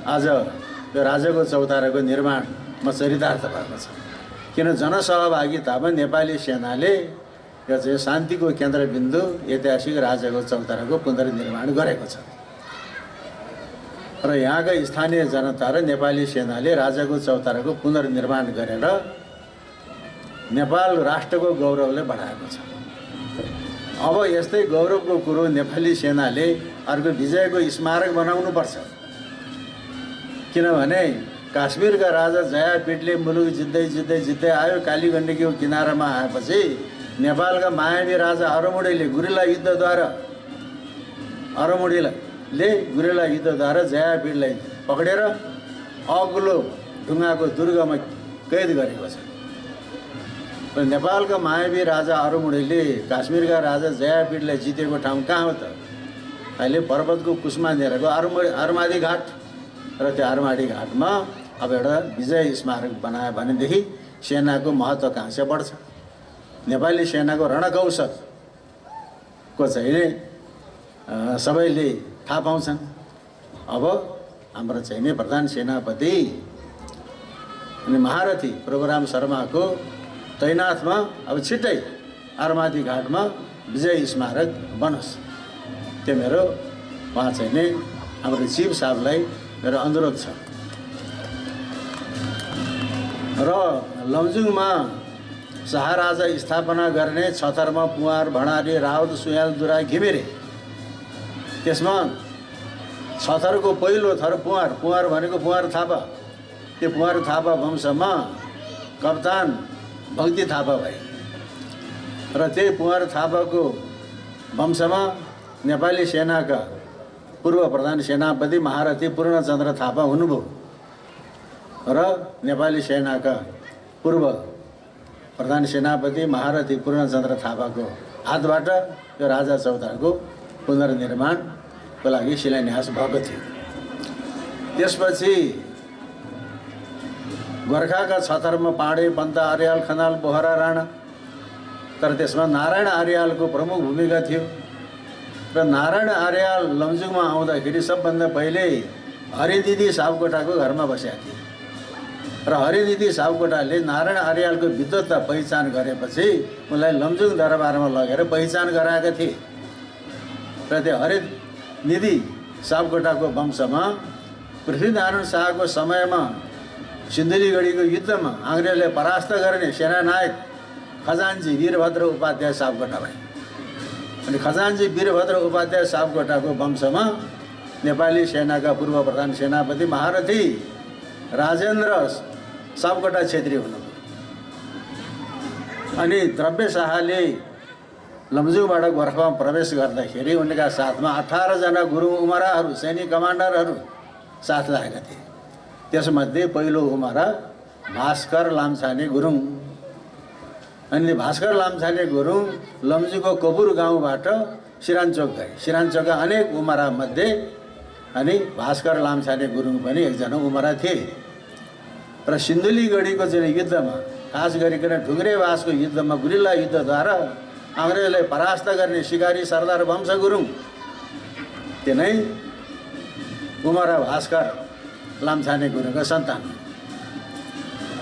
आज यो राजाको चौताराको निर्माणमा चरितार्थ भएको छ। किन जनसहभागितामा नेपाली सेनाले यो चाहिँ शान्तिको केन्द्रबिन्दु ऐतिहासिक राजाको चौताराको पुनर्निर्माण गरेको छ। र यहाँका स्थानीय जनता र नेपाली सेनाले राजाको चौताराको पुनर्निर्माण गरेर नेपाल राष्ट्रको गौरवले बढाएको छ। अब यस्तै गौरवको कुरो नेपाली सेनाले अर्को विजयको स्मारक बनाउनुपर्छ। किनभने काश्मीरका राजा जयापीठले मुलुक जित्दै आयो। कालीगण्डकीको किनारामा आएपछि नेपालका मायावी राजा हरमुडीले गुरिल्ला युद्धद्वारा जयापीठलाई पक्रेर अग्लो ढुङ्गाको दुर्गमा कैद गरेको छ। र नेपालका मायावी राजा हरमुडीले काश्मीरका राजा जयापीठलाई जितेको ठाउँ कहाँ हो त? अहिले पर्वतको कुस्मानेरको आरमाडी घाट। र त्यो आरमाडी घाटमा अब एउटा विजय स्मारक बनायो भनेदेखि सेनाको महत्त्वाकांक्षा बढ्छ। नेपाली सेनाको रणकौशलको चाहिँ नि सबैले थाहा पाउँछन्। अब हाम्रो चाहिँ नि प्रधान सेनापति अनि महारथी प्रभुराम शर्माको तैनाथमा अब छिट्टै आरमाडी घाटमा विजय स्मारक बनोस्, त्यो मेरो उहाँ चाहिँ नि हाम्रो चिफ साहबलाई मेरो अनुरोध छ। र लमजुङमा शाहराजा स्थापना गर्ने छतरमा पुवार, भणारी, राउत, सुयाल, दुरा, घिमिरे। त्यसमा छतरको पहिलो थर पुवार भनेको पुवार थापा। त्यो पुवार थापा वंशमा कप्तान भक्ति थापा भए। र त्यही पुवार थापाको वंशमा नेपाली सेनाका पूर्व प्रधान सेनापति महारथी पूर्णचन्द्र थापा हुनुभयो। र नेपाली सेनाका पूर्व प्रधान सेनापति महारथी पूर्णचन्द्र थापाको हातबाट यो राजा चौताराको पुनर्निर्माणको लागि शिलान्यास भएको थियो। त्यसपछि गोर्खाका छतरमा पाँडे, पन्ता, आर्याल, खनाल, बोहरा, राणा। तर त्यसमा नारायण आर्यालको प्रमुख भूमिका थियो। र नारायण आर्याल लमजुङमा आउँदाखेरि सबभन्दा पहिले हरिदिदी सापकोटाको घरमा बसेका थिए। र हरिदिदी सापकोटाले नारायण आर्यालको विद्वत्ता पहिचान गरेपछि उनलाई लमजुङ दरबारमा लगेर पहिचान गराएका थिए। र त्यो हरिदिदी सापकोटाको वंशमा पृथ्वीनारायण शाहको समयमा सिन्धुलीगढीको युद्धमा अङ्ग्रेजले परास्त गर्ने सेनानायक खजान्जी वीरभद्र उपाध्याय सापकोटा भए। अनि खजान्जी वीरभद्र उपाध्याय सापकोटाको वंशमा नेपाली सेनाका पूर्व प्रधान सेनापति महारथी राजेन्द्र सापकोटा क्षेत्री हुनुभयो। अनि द्रव्य शाहले लमजुङबाट गोर्खामा प्रवेश गर्दाखेरि उनका साथमा 18 जना गुरुङ उमराहरू, सैनिक कमान्डरहरू साथ लागेका थिए। त्यसमध्ये पहिलो उमरा भास्कर लामछाने गुरुङ। अनि भास्कर लामछाने गुरुङ लमजुङको कपुर गाउँबाट सिरानचोक गए। सिरानचोकका अनेक उमरामध्ये अनि भास्कर लामछाने गुरुङ पनि एकजना उमरा थिए। र सिन्धुलीगढीको चाहिँ युद्धमा, खास गरिकन ढुङ्ग्रेवासको युद्धमा गुरिल्ला युद्धद्वारा अङ्ग्रेजलाई परास्त गर्ने सिकारी सरदार वंश गुरुङ त्यो नै उमरा भास्कर लामछाने गुरुङका सन्तान।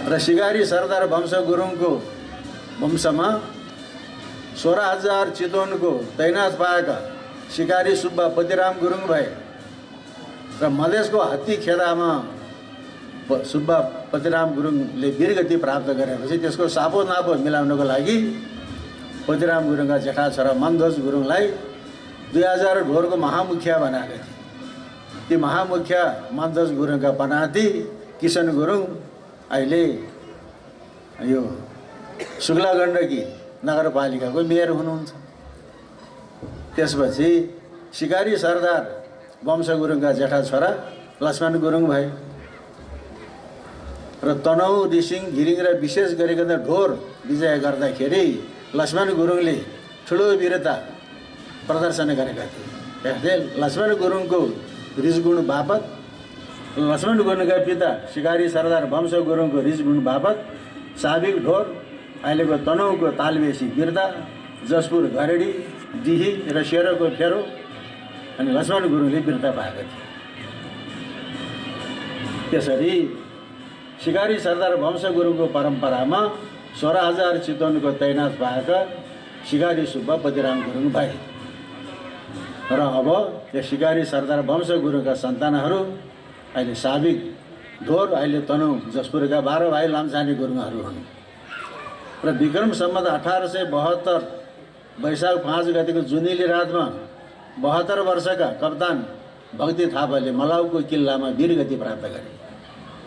र सिकारी सरदार वंश गुरुङको वंशमा 16,000 चितवनको तैनाथ पाएका सिकारी सुब्बा पतिराम गुरुङ भए। र मधेसको हात्ती खेदामा सुब्बा पतिराम गुरुङले वीरगति प्राप्त गरेपछि त्यसको सापो नापो मिलाउनको लागि पतिराम गुरुङका जेठा छोरा मनध्वज गुरुङलाई 2000 ढोरको महामुखिया बनाएका थिए। ती महामुखिया मनध्वज गुरुङका पनाती किशन गुरुङ अहिले यो शुक्ला गण्डकी नगरपालिकाको मेयर हुनुहुन्छ। त्यसपछि सिकारी सरदार वंश गुरुङका जेठा छोरा लक्ष्मण गुरुङ भए र तनहु रिसिङ घिरिङ र विशेष गरिकन ढोर विजय गर्दाखेरि लक्ष्मण गुरुङले ठुलो वीरता प्रदर्शन गरेका थिए। त्यसले लक्ष्मण गुरुङको रिजगुण बापत लक्ष्मण गुरुङका पिता शिकारी सरदार वंश गुरुङको रिजगुण बापत साबिक ढोर अहिलेको तनहुको तालबेसी बिर्ता जसपुर घरेडी दिही र सेरोको फेरो अनि लक्ष्मण गुरुङले बिर्ता पाएका थिए। त्यसरी शिकारी सरदार वंश गुरुङको परम्परामा 16,000 चितवनको तैनाथ भएका शिकारी सुब्बा पतिराम गुरुङ भए र अब यो शिकारी सरदार वंश गुरुङका सन्तानहरू अहिले साबिक ढोर अहिले तनहु जसपुरका 12 भाइ लामछाने गुरुङहरू हुन् र विक्रम सम्वत 1872 वैशाख 5 गतेको जुनेली रातमा 72 वर्षका कप्तान भक्ति थापाले मलाउको किल्लामा वीरगति प्राप्त गरे।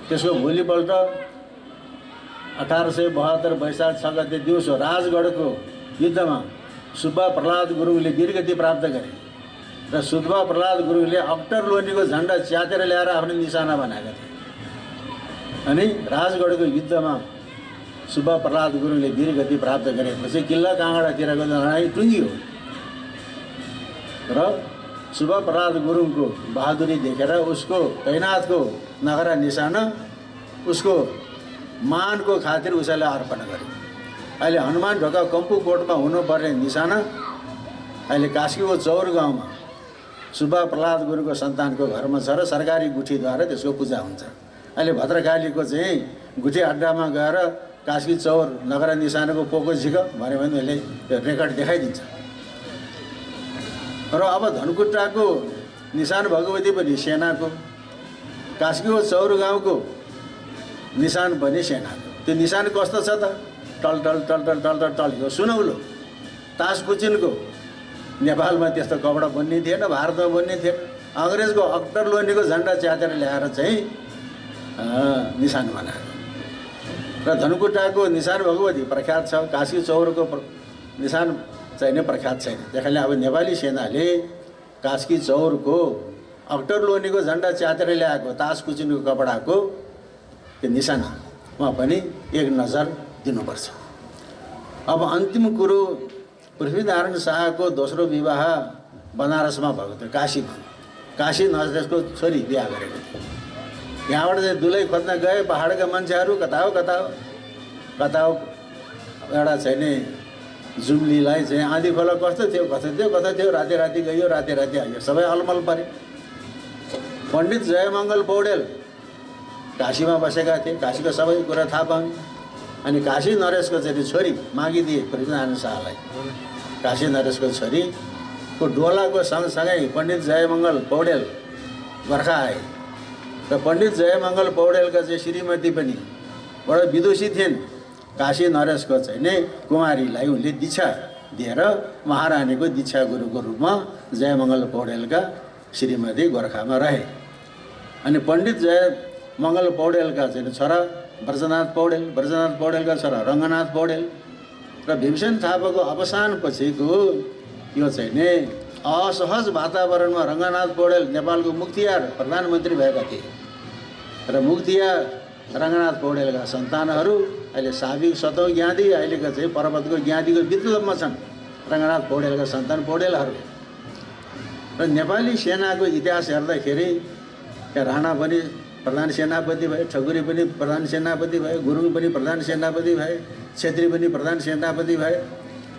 त्यसको भोलिपल्ट 1872 वैशाख 6 गते दिउँसो राजगढको युद्धमा सुब्बा प्रहलाद गुरुङले वीरगति प्राप्त गरे र सुब्बा प्रहलाद गुरुङले अक्टर लोनीको झन्डा च्यातेर ल्याएर आफ्नो निशाना बनाएका थिए। अनि राजगढको युद्धमा सुब्बा प्रहलाद गुरुङले वीरगति प्राप्त गरेपछि किल्ला काँगडातिरको लडाइँ टुङ्गियो र सुब्बा प्रहलाद गुरुङको बहादुरी देखेर उसको तैनाथको नगरा निशाना उसको मानको खातिर उसैलाई अर्पण गरे। अहिले हनुमान ढोका कम्पु कोटमा हुनुपर्ने निशाना अहिले कास्कीको चौर गाउँमा सुब्बा प्रहलाद गुरुङको सन्तानको घरमा छ र सरकारी गुठीद्वारा त्यसको पूजा हुन्छ। अहिले भद्रकालीको चाहिँ गुठी अड्डामा गएर कास्की चौर नगरा निशानाको पोको झिक भन्यो भने उसले त्यो रेकर्ड देखाइदिन्छ। र अब धनकुट्टाको निशान भगवती पनि सेनाको, कास्कीको चौर गाउँको निशान पनि सेनाको। त्यो निशान कस्तो छ त? टल टल टल टल टल टल टल्यो सुनौलो तासकुचिनको। नेपालमा त्यस्तो कपडा बन्ने थिएन, भारतमा बन्ने थिएन। अङ्ग्रेजको अक्टर लोनीको झन्डा च्यातेर ल्याएर चाहिँ निशान बनायो र धनकुट्टाको निशान भगवती प्रख्यात छ। कास्की चौरको निशान चाहिँ नै प्रख्यात छैन। त्यसैले अब नेपाली सेनाले कास्की चौरको अक्टर लोनीको झन्डा च्यातेर ल्याएको तासकुचिनको कपडाको त्यो निशानामा पनि एक नजर दिनुपर्छ। अब अन्तिम कुरो पृथ्वीनारायण शाहको दोस्रो विवाह बनारसमा भएको थियो, काशीमा। काशी नरेशको छोरी बिहा गरेको थियो। यहाँबाट चाहिँ दुलै खोज्न गए पहाडका मान्छेहरू, कता हो एउटा चाहिँ नि जुम्लीलाई चाहिँ आँधी खोला कस्तो थियो राति राति गयो, राति राति आयो, सबै अलमल परे। पण्डित जयमङ्गल पौडेल काशीमा बसेका थिए, काशीको सबै कुरा थाहा पाउने। अनि काशी नरेशको चाहिँ छोरी मागिदिए पृथ्वीनारायण शाहलाई। काशी नरेशको छोरीको डोलाको सँगसँगै पण्डित जयमङ्गल पौडेल गोर्खा आए र पण्डित जयमङ्गल पौडेलका चाहिँ श्रीमती पनि बडो विदुषी थिइन्। काशी नरेशको चाहिँ नि कुमारीलाई उनले दीक्षा दिएर महारानीको दीक्षा गुरुको रूपमा जयमङ्गल पौडेलका श्रीमती गोर्खामा रहे। अनि पण्डित जयमङ्गल पौडेलका चाहिँ छोरा ब्रजनाथ पौडेलका छोरा रङ्गनाथ पौडेल र भीमसेन थापाको अवसानपछिको यो चाहिँ नि असहज वातावरणमा रङ्गनाथ पौडेल नेपालको मुख्तियार प्रधानमन्त्री भएका थिए र मुख्तियार रङ्गनाथ पौडेलका सन्तानहरू अहिले साबिक सतौँ ज्ञादी, अहिलेका चाहिँ पर्वतको ज्ञादीको विप्लवमा छन् रङ्गनाथ पौडेलका सन्तान पौडेलहरू। र नेपाली सेनाको इतिहास हेर्दाखेरि त्यहाँ राणा पनि प्रधान सेनापति भए, ठकुरी पनि प्रधान सेनापति भए, गुरुङ पनि प्रधान सेनापति भए, छेत्री पनि प्रधान सेनापति भए।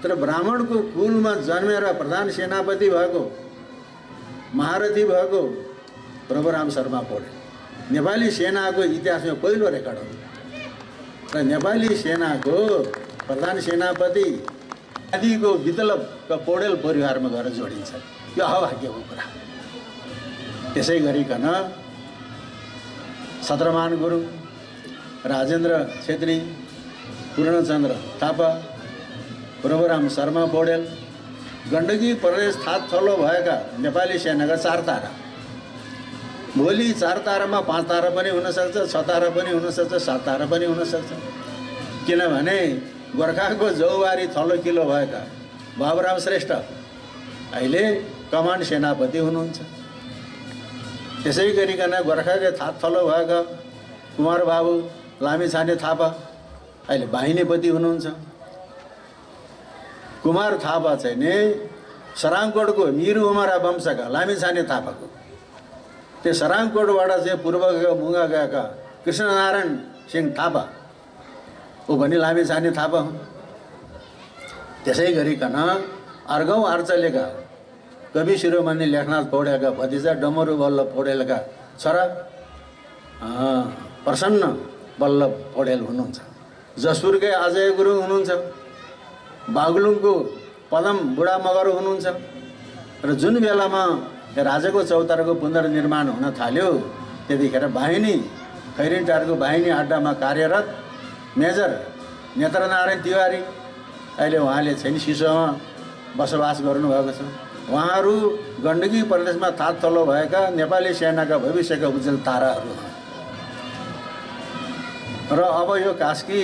तर ब्राह्मणको कुलमा जन्मेर प्रधान सेनापति भएको, महारथी भएको प्रभुराम शर्मा पौडेल नेपाली सेनाको इतिहासमा पहिलो रेकर्ड हो। र नेपाली सेनाको प्रधान सेनापति आदिको विप्लवका पौडेल परिवारमा गएर जोडिन्छ। यो अभाग्यको कुरा। त्यसै गरिकन सत्रमान गुरुङ, राजेन्द्र छेत्री, पूर्णचन्द्र थापा, प्रभुराम शर्मा पौडेल गण्डकी प्रदेश थात थलो भएका नेपाली सेनाका 4 तारा। भोलि 4 तारामा 5 तारा पनि हुनसक्छ, 6 तारा पनि हुनसक्छ, 7 तारा पनि हुनसक्छ। किनभने गोर्खाको जौवारी थलो किलो भएका बाबुराम श्रेष्ठ अहिले कमान्ड सेनापति हुनुहुन्छ। त्यसै गरिकन गोर्खाकै थलो भएका कुमार बाबु लामिछाने थापा अहिले बाहिनीपति हुनुहुन्छ। कुमार थापा चाहिँ नि सराङकोटको मिरु उमरा वंशका लामिछाने थापाको, त्यो सराङकोटबाट चाहिँ पूर्व मुगा गएका कृष्णनारायण सिंह थापा ऊ पनि लामिछाने थापा हुन्। त्यसै गरिकन अर्घौँ आर्चलेका कवि शिरोमणि लेखनाथ पौड्यालका भतिजा डमरू वल्लभ पौड्यालका छोरा प्रसन्न वल्लभ पौड्याल हुनुहुन्छ। जसपुरकै अजय गुरुङ हुनुहुन्छ। बागलुङको पदम बुढा मगर हुनुहुन्छ। र जुन बेलामा राजाको चौताराको पुनर्निर्माण हुन थाल्यो त्यतिखेर बाहिनी खैरीटारको बाहिनी अड्डामा कार्यरत मेजर नेत्रनारायण तिवारी अहिले उहाँले चाहिँ सिसोमा बसोबास गर्नुभएको छ। उहाँहरू गण्डकी प्रदेशमा थात तल्लो भएका नेपाली सेनाका भविष्यका उज्जवल ताराहरू हुन्। र अब यो कास्की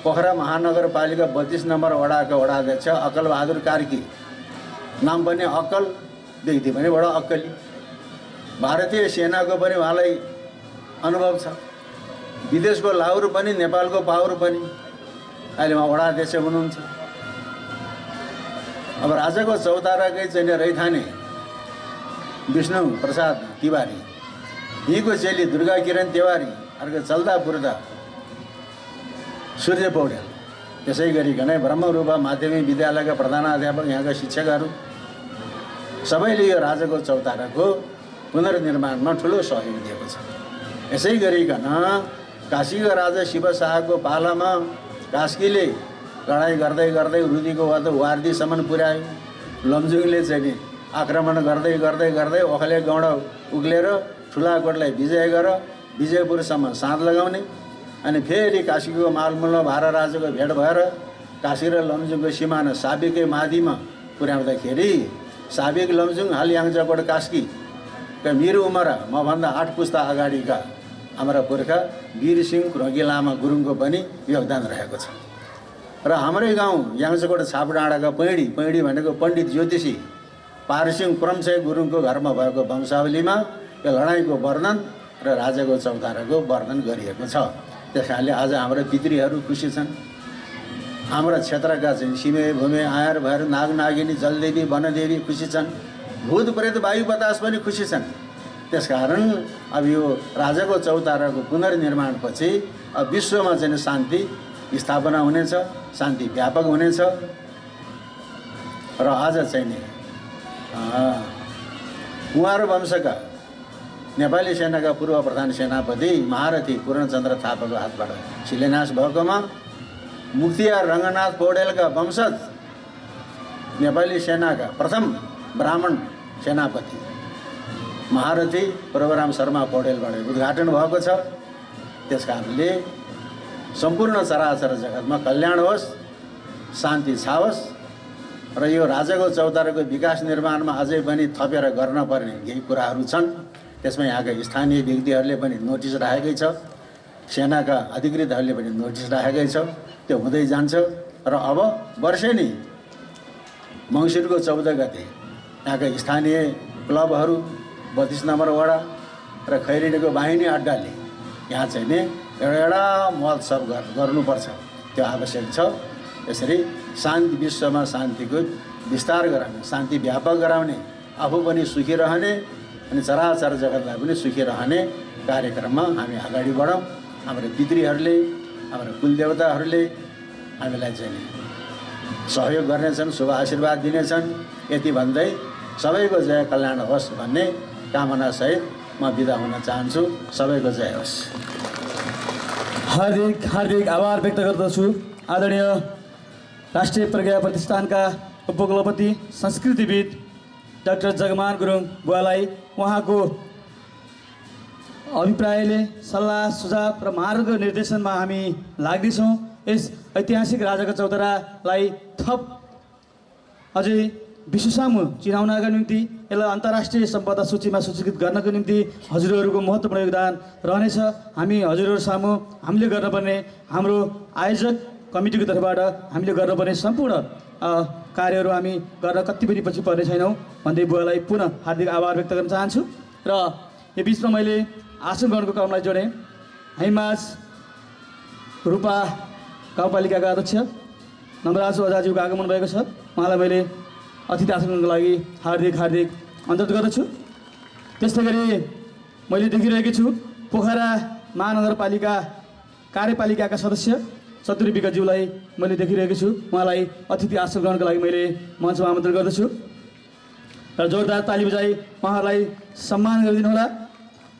पोखरा महानगरपालिका 32 नम्बर वडाका वडाध्यक्ष अक्कल बहादुर कार्की, नाम पनि अक्कल, व्यक्ति पनि बडा अक्कली। भारतीय सेनाको पनि उहाँलाई अनुभव छ। विदेशको लाउर पनि नेपालको पाउर पनि। अहिले उहाँ वडाध्यक्ष हुनुहुन्छ। अब राजाको चौताराकै चाहिँ रैथाने विष्णु प्रसाद तिवारी, यहीँको चेली दुर्गा किरण तिवारी, अर्को चल्दा पुर्दा सूर्य पौड्याल, त्यसै गरिकन ब्रह्मरूपा माध्यमिक विद्यालयका प्रधानाध्यापक, यहाँका शिक्षकहरू सबैले यो राजाको चौताराको पुनर्निर्माणमा ठुलो सहयोग दिएको छ। यसै गरिकन काशीका राजा शिवशाहको पालामा कास्कीले लडाइँ गर्दै गर्दै रुदीको वार्दीसम्म पुर्यायो। लमजुङले चाहिँ नि आक्रमण गर्दै गर्दै गर्दै ओखले गौडा उक्लेर ठुलाकोटलाई विजय गर विजयपुरसम्म साँध लगाउने, अनि फेरि काशीको मालमुलमा भारा राजाको भेट भएर काशी र लमजुङको सिमाना साबिकै माधिमा पुर्याउँदाखेरि साबिक लमजुङ हाल याङजाकोट कास्कीका मिरु उमरा मभन्दा 8 पुस्ता अगाडिका हाम्रा पुर्खा वीरसिंह रोगी लामा गुरुङको पनि योगदान रहेको छ। र हाम्रै गाउँ याङजाकोट छापडाँडाका पैडी भनेको पण्डित ज्योतिषी पारसिंह क्रमशय गुरुङको घरमा भएको वंशावलीमा यो लडाइँको वर्णन र राजाको चौताराको वर्णन गरिएको छ। त्यस कारणले आज हाम्रा पितृहरू खुसी छन्। हाम्रा क्षेत्रका चाहिँ सिमे भूमे आयर भएर नाग नागिनी जलदेवी वनदेवी खुसी छन्। भूत प्रेत वायु बतास पनि खुसी छन्। त्यसकारण अब यो राजाको चौताराको पुनर्निर्माणपछि अब विश्वमा चाहिँ शान्ति स्थापना हुनेछ, शान्ति व्यापक हुनेछ। र आज चाहिँ नि कुँवर वंशका नेपाली सेनाका पूर्व प्रधान सेनापति महारथी पूर्णचन्द्र थापाको हातबाट शिलान्यास भएकोमा मुक्तियार रङ्गनाथ पौडेलका वंशज नेपाली सेनाका प्रथम ब्राह्मण सेनापति महारथी प्रभुराम शर्मा पौडेलबाट उद्घाटन भएको छ। त्यस कारणले सम्पूर्ण चराचर जगतमा कल्याण होस्, शान्ति छाओस् र यो राजाको चौताराको विकास निर्माणमा अझै पनि थपेर गर्न पर्ने केही कुराहरू छन्। त्यसमा यहाँका स्थानीय व्यक्तिहरूले पनि नोटिस राखेकै छ, सेनाका अधिकृतहरूले पनि नोटिस राखेकै छ। त्यो हुँदै जान्छ। र अब वर्षेनी मङ्सिरको 14 गते यहाँका स्थानीय क्लबहरू 32 नम्बर वडा र खैरेनीको बाहिनी अड्डाले यहाँ चाहिँ नि एउटा महोत्सव गर्नुपर्छ, त्यो आवश्यक छ। यसरी शान्ति विश्वमा शान्तिको विस्तार गराउने, शान्ति व्यापक गराउने, आफू पनि सुखी रहने अनि चराचर जगतलाई पनि सुखी रहने कार्यक्रममा हामी अगाडि बढौँ। हाम्रो पितृहरूले, हाम्रो कुलदेवताहरूले हामीलाई चाहिँ सहयोग गर्नेछन्, शुभ आशीर्वाद दिनेछन्। यति भन्दै सबैको जय कल्याण होस् भन्ने कामनासहित म बिदा हुन चाहन्छु। सबैको जय होस्। हार्दिक आभार व्यक्त गर्दछु आदरणीय राष्ट्रिय प्रज्ञा प्रतिष्ठानका उपकुलपति संस्कृतिविद डाक्टर जगमान गुरुङ बुवालाई उहाँको अभिप्रायले सल्लाह सुझाव र मार्गको निर्देशनमा हामी लाग्दैछौँ। यस ऐतिहासिक राजाको चौतारालाई थप अझै विश्वसामु चिनाउनका निम्ति, यसलाई अन्तर्राष्ट्रिय सम्पदा सूचीमा सूचीकृत गर्नको निम्ति हजुरहरूको महत्त्वपूर्ण योगदान रहनेछ। हामी हजुरहरू सामु हामीले गर्नुपर्ने, हाम्रो आयोजक कमिटीको तर्फबाट हामीले गर्नुपर्ने सम्पूर्ण कार्यहरू हामी गर्न कति पनि पछि पर्ने छैनौँ भन्दै बुवालाई पुनः हार्दिक आभार व्यक्त गर्न चाहन्छु। र यो बिचमा मैले आसन ग्रहणको क्रमलाई जोडेँ। हामीमाझ रूपा गाउँपालिकाका अध्यक्ष नन्दराज ओझाज्यूको आगमन भएको छ। उहाँलाई मैले अतिथि आसन ग्रहणको लागि हार्दिक हार्दिक अनुरोध गर्दछु। त्यस्तै गरी मैले देखिरहेको छु पोखरा महानगरपालिका कार्यपालिकाका सदस्य चतुरी विगतज्यूलाई मैले देखिरहेको छु। उहाँलाई अतिथि आसन ग्रहणको लागि मैले मञ्चमा आमन्त्रण गर्दछु र जोरदार ताली बजाई उहाँहरूलाई सम्मान गरिदिनुहोला।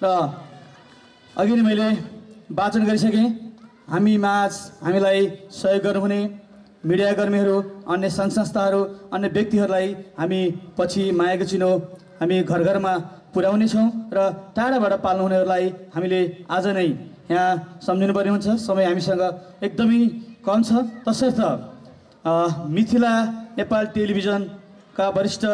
र अघि नै मैले वाचन गरिसकेँ, हामीलाई सहयोग गर्नुहुने मिडियाकर्मीहरू, अन्य सङ्घ संस्थाहरू, अन्य व्यक्तिहरूलाई हामी पछि मायाको चिनो हामी घर घरमा पुर्याउनेछौँ र टाढाबाट पाल्नुहुनेहरूलाई हामीले आज नै यहाँ सम्झिनुपर्ने हुन्छ। समय हामीसँग एकदमै कम छ। तसर्थ मिथिला नेपाल टेलिभिजनका वरिष्ठ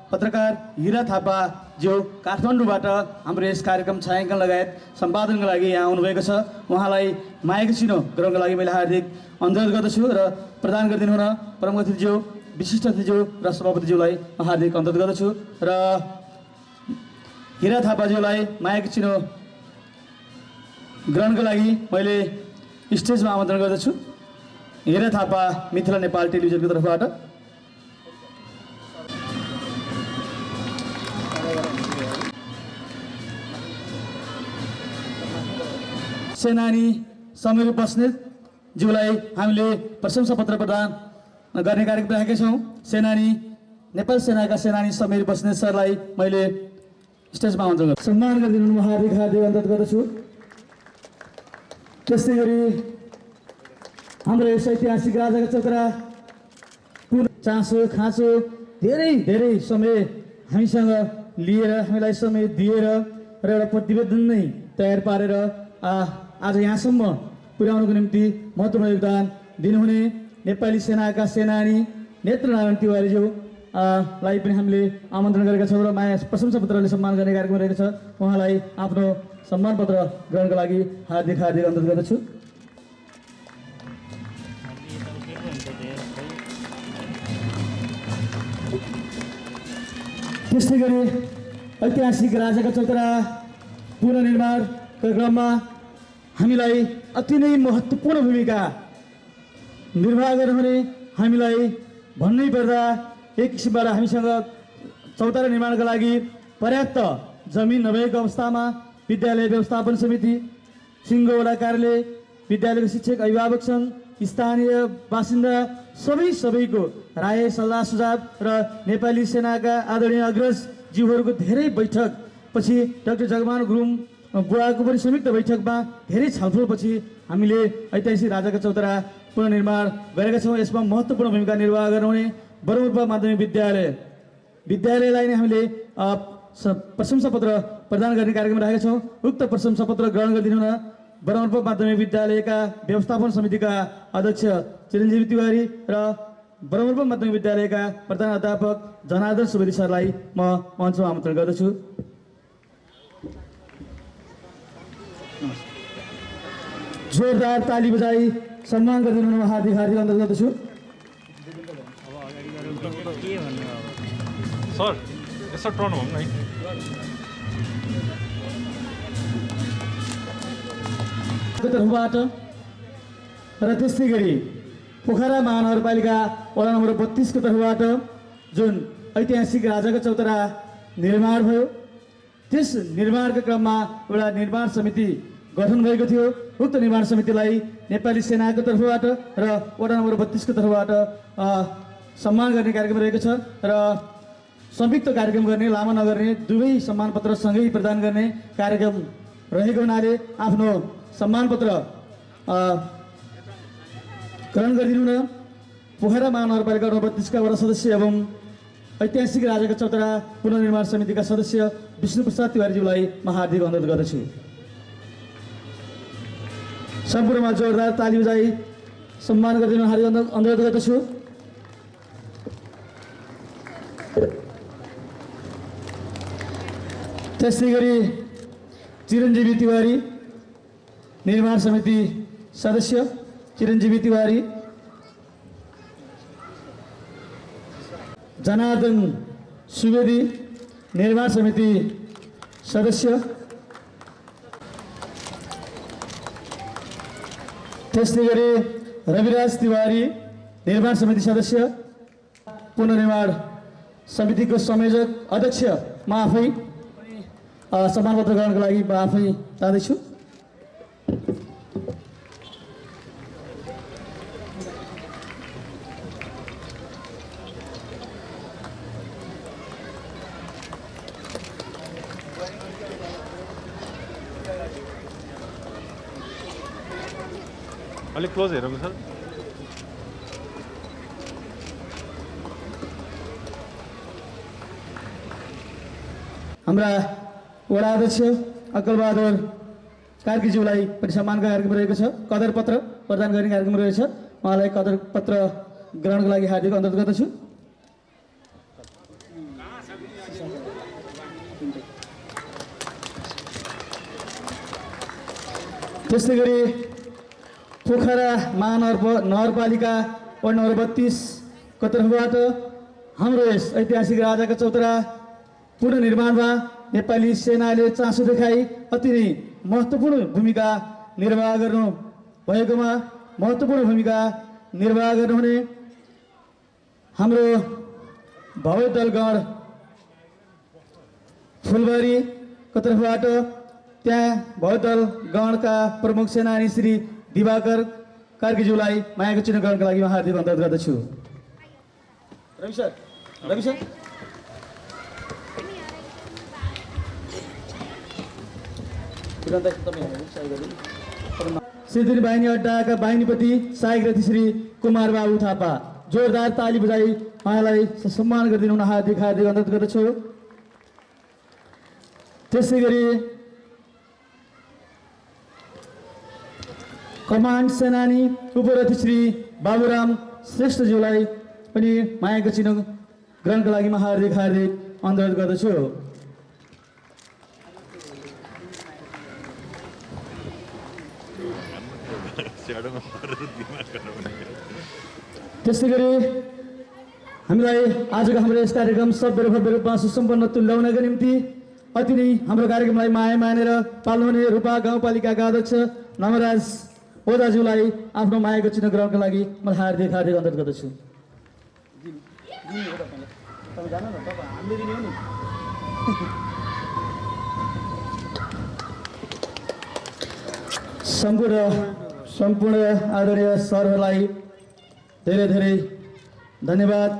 पत्रकार हिरा थापा जो काठमाडौँबाट हाम्रो यस कार्यक्रम छायाङ्कन लगायत सम्पादनको लागि यहाँ आउनुभएको छ। उहाँलाई मायाको चिनो गराउनको लागि मैले हार्दिक अनुरोध गर्दछु र प्रदान गरिदिनु हुन प्रमुख अतिथिज्यू, विशिष्ट अतिथिज्यू र सभापतिज्यूलाई हार्दिक अनुरोध गर्दछु र हिरा थापाज्यूलाई मायाको चिनो ग्रहणको लागि मैले स्टेजमा आमन्त्रण गर्दछु। हिरा थापा मिथिला नेपाल टेलिभिजनको तर्फबाट। सेनानी समीर बस्नेतज्यूलाई हामीले प्रशंसा पत्र प्रदान गर्ने कार्यक्रम राखेका छौँ। सेनानी नेपाल सेनाका सेनानी समीर बस्नेत सरलाई मैले स्टेजमा आमन्त्रण गर्छु। सम्मान गरिदिनु हार्दिक हार्दिक अनुरोध गर्दछु। त्यस्तै गरी हाम्रो यस ऐतिहासिक राजाको चौतरा चासो खाँचो धेरै समय हामीसँग लिएर, हामीलाई समय दिएर र एउटा प्रतिवेदन नै तयार पारेर आज यहाँसम्म पुर्याउनको निम्ति महत्त्वपूर्ण योगदान दिनुहुने नेपाली सेनाका सेनानी नेत्रनारायण तिवारीज्यू लाई पनि हामीले आमन्त्रण गरेका छौँ र माया प्रशंसा पत्रले सम्मान गर्ने कार्यक्रम रहेको छ। उहाँलाई आफ्नो सम्मान पत्र ग्रहणको लागि हार्दिक हार्दिक अनुरोध गर्दछु। त्यस्तै गरी ऐतिहासिक राजाका चौतरा पुनर्निर्माणको क्रममा हामीलाई अति नै महत्त्वपूर्ण भूमिका निर्वाह गर्नुहुने, हामीलाई भन्नै पर्दा एक किसिमबाट हामीसँग चौतारा निर्माणका लागि पर्याप्त जमिन नभएको अवस्थामा विद्यालय व्यवस्थापन समिति, सिङ्गो वडा कार्यालय, विद्यालयको शिक्षक अभिभावक सङ्घ, स्थानीय बासिन्दा सबैको राय सल्लाह सुझाव र नेपाली सेनाका आदरणीय अग्रजज्यूहरूको धेरै बैठक पछि डाक्टर जगमान गुरुङ बुवाको पनि संयुक्त बैठकमा धेरै छलफलपछि हामीले ऐतिहासिक राजाका चौतरा पुनर्निर्माण गरेका छौँ। यसमा महत्त्वपूर्ण भूमिका निर्वाह गर्नुहुने बरमोल्पा माध्यमिक विद्यालयलाई नै हामीले प्रशंसा पत्र प्रदान गर्ने कार्यक्रम राखेका छौँ। उक्त प्रशंसा पत्र ग्रहण गरिदिनु हुन बरमोल्पा माध्यमिक विद्यालयका व्यवस्थापन समितिका अध्यक्ष चिरञ्जीवी तिवारी र बरमोल्पा माध्यमिक विद्यालयका प्रधान अध्यापक जनार्दन सुवेदी सरलाई म मञ्चमा आमन्त्रण गर्दछु। जोरदार ताली बजाई सम्मान गरिदिनु हुन हार्दिक हार्दिक अनुरोध गर्दछु। सर यसो टर्न हो न तर्फबाट र त्यस्तै गरी पोखरा महानगरपालिका वडा नम्बर 32 को तर्फबाट जुन ऐतिहासिक राजाको चौतरा निर्माण भयो, त्यस निर्माणको क्रममा एउटा निर्माण समिति गठन भएको थियो। उक्त निर्माण समितिलाई नेपाली सेनाको तर्फबाट र वडा नम्बर 32 को तर्फबाट सम्मान गर्ने कार्यक्रम रहेको छ र संयुक्त कार्यक्रम गर्ने, लामा नगर्ने दुवै सम्मान पत्र सँगै प्रदान गर्ने कार्यक्रम रहेको हुनाले आफ्नो सम्मान पत्र ग्रहण गरिदिनु न पोखरा महानगरपालिका 32 का वडा सदस्य एवं ऐतिहासिक राजाका चौतरा पुनर्निर्माण समितिका सदस्य विष्णुप्रसाद तिवारीज्यूलाई म हार्दिक अनुरोध गर्दछु। सम्पूर्णमा जोरदार ताली बजाई सम्मान गरिदिनु हार्दिक अनुरोध गर्दछु। त्यस्तै गरी चिरञ्जीवी तिवारी निर्माण समिति सदस्य चिरञ्जीवी तिवारी, जनार्दन सुवेदी निर्माण समिति सदस्य, त्यसै गरी रविराज तिवारी निर्माण समिति सदस्य, पुनर्निर्माण समितिको संयोजक अध्यक्ष म आफै सम्मानपत्र ग्रहणको लागि म आफै जाँदैछु। अलिक क्लोज हेरेको सर। हाम्रा वडा अध्यक्ष अक्कलबहादुर कार्कीज्यूलाई पनि सम्मानका कार्यक्रम रहेको छ। कदर पत्र प्रदान गर्ने कार्यक्रम रहेछ। उहाँलाई कदर पत्र ग्रहणको लागि हार्दिक अनुरोध गर्दछु। त्यसै गरी पोखरा महानगरपालिका वार्ड नम्बर 32 को तर्फबाट हाम्रो यस ऐतिहासिक राजाका चौतारा पुनर्निर्माणमा नेपाली सेनाले चासो देखाई अति नै महत्त्वपूर्ण भूमिका निर्वाह गर्नु भएकोमा महत्त्वपूर्ण भूमिका निर्वाह गर्नुहुने हाम्रो भव्य दलगण फुलबारीको तर्फबाट त्यहाँ भव्य दलगणका प्रमुख सेनानी श्री दिवाकर कार्कीज्यूलाई मायाको चिन्ह ग्रहणका लागि म हार्दिक अनुरोध गर्दछु। रवि सर, सिद्धिनी बाहिनी अड्डाका बाहिनीपति सहायक रथी श्री कुमार बाबु थापा, जोरदार ताली बजाई उहाँलाई सम्मान गरिदिनु हुन हार्दिक अनुरोध गर्दछु। त्यसै गरी कमान्ड सेनानी उपरथी श्री बाबुराम श्रेष्ठज्यूलाई पनि मायाको चिन्ह ग्रहणको लागि म हार्दिक अनुरोध गर्दछु। त्यसै गरी हामीलाई आजको हाम्रो यस कार्यक्रम सभ्य भव्य रूपमा सुसम्पन्न तुल्याउनका निम्ति अति नै हाम्रो कार्यक्रमलाई माया मानेर पाल्नुहुने रूपा गाउँपालिकाका अध्यक्ष नमराज ओदाज्यूलाई आफ्नो मायाको चिन्ह ग्रहणको लागि म हार्दिक अनुरोध गर्दछु। सम्पूर्ण आदरणीय सरहरूलाई धेरै धेरै धन्यवाद।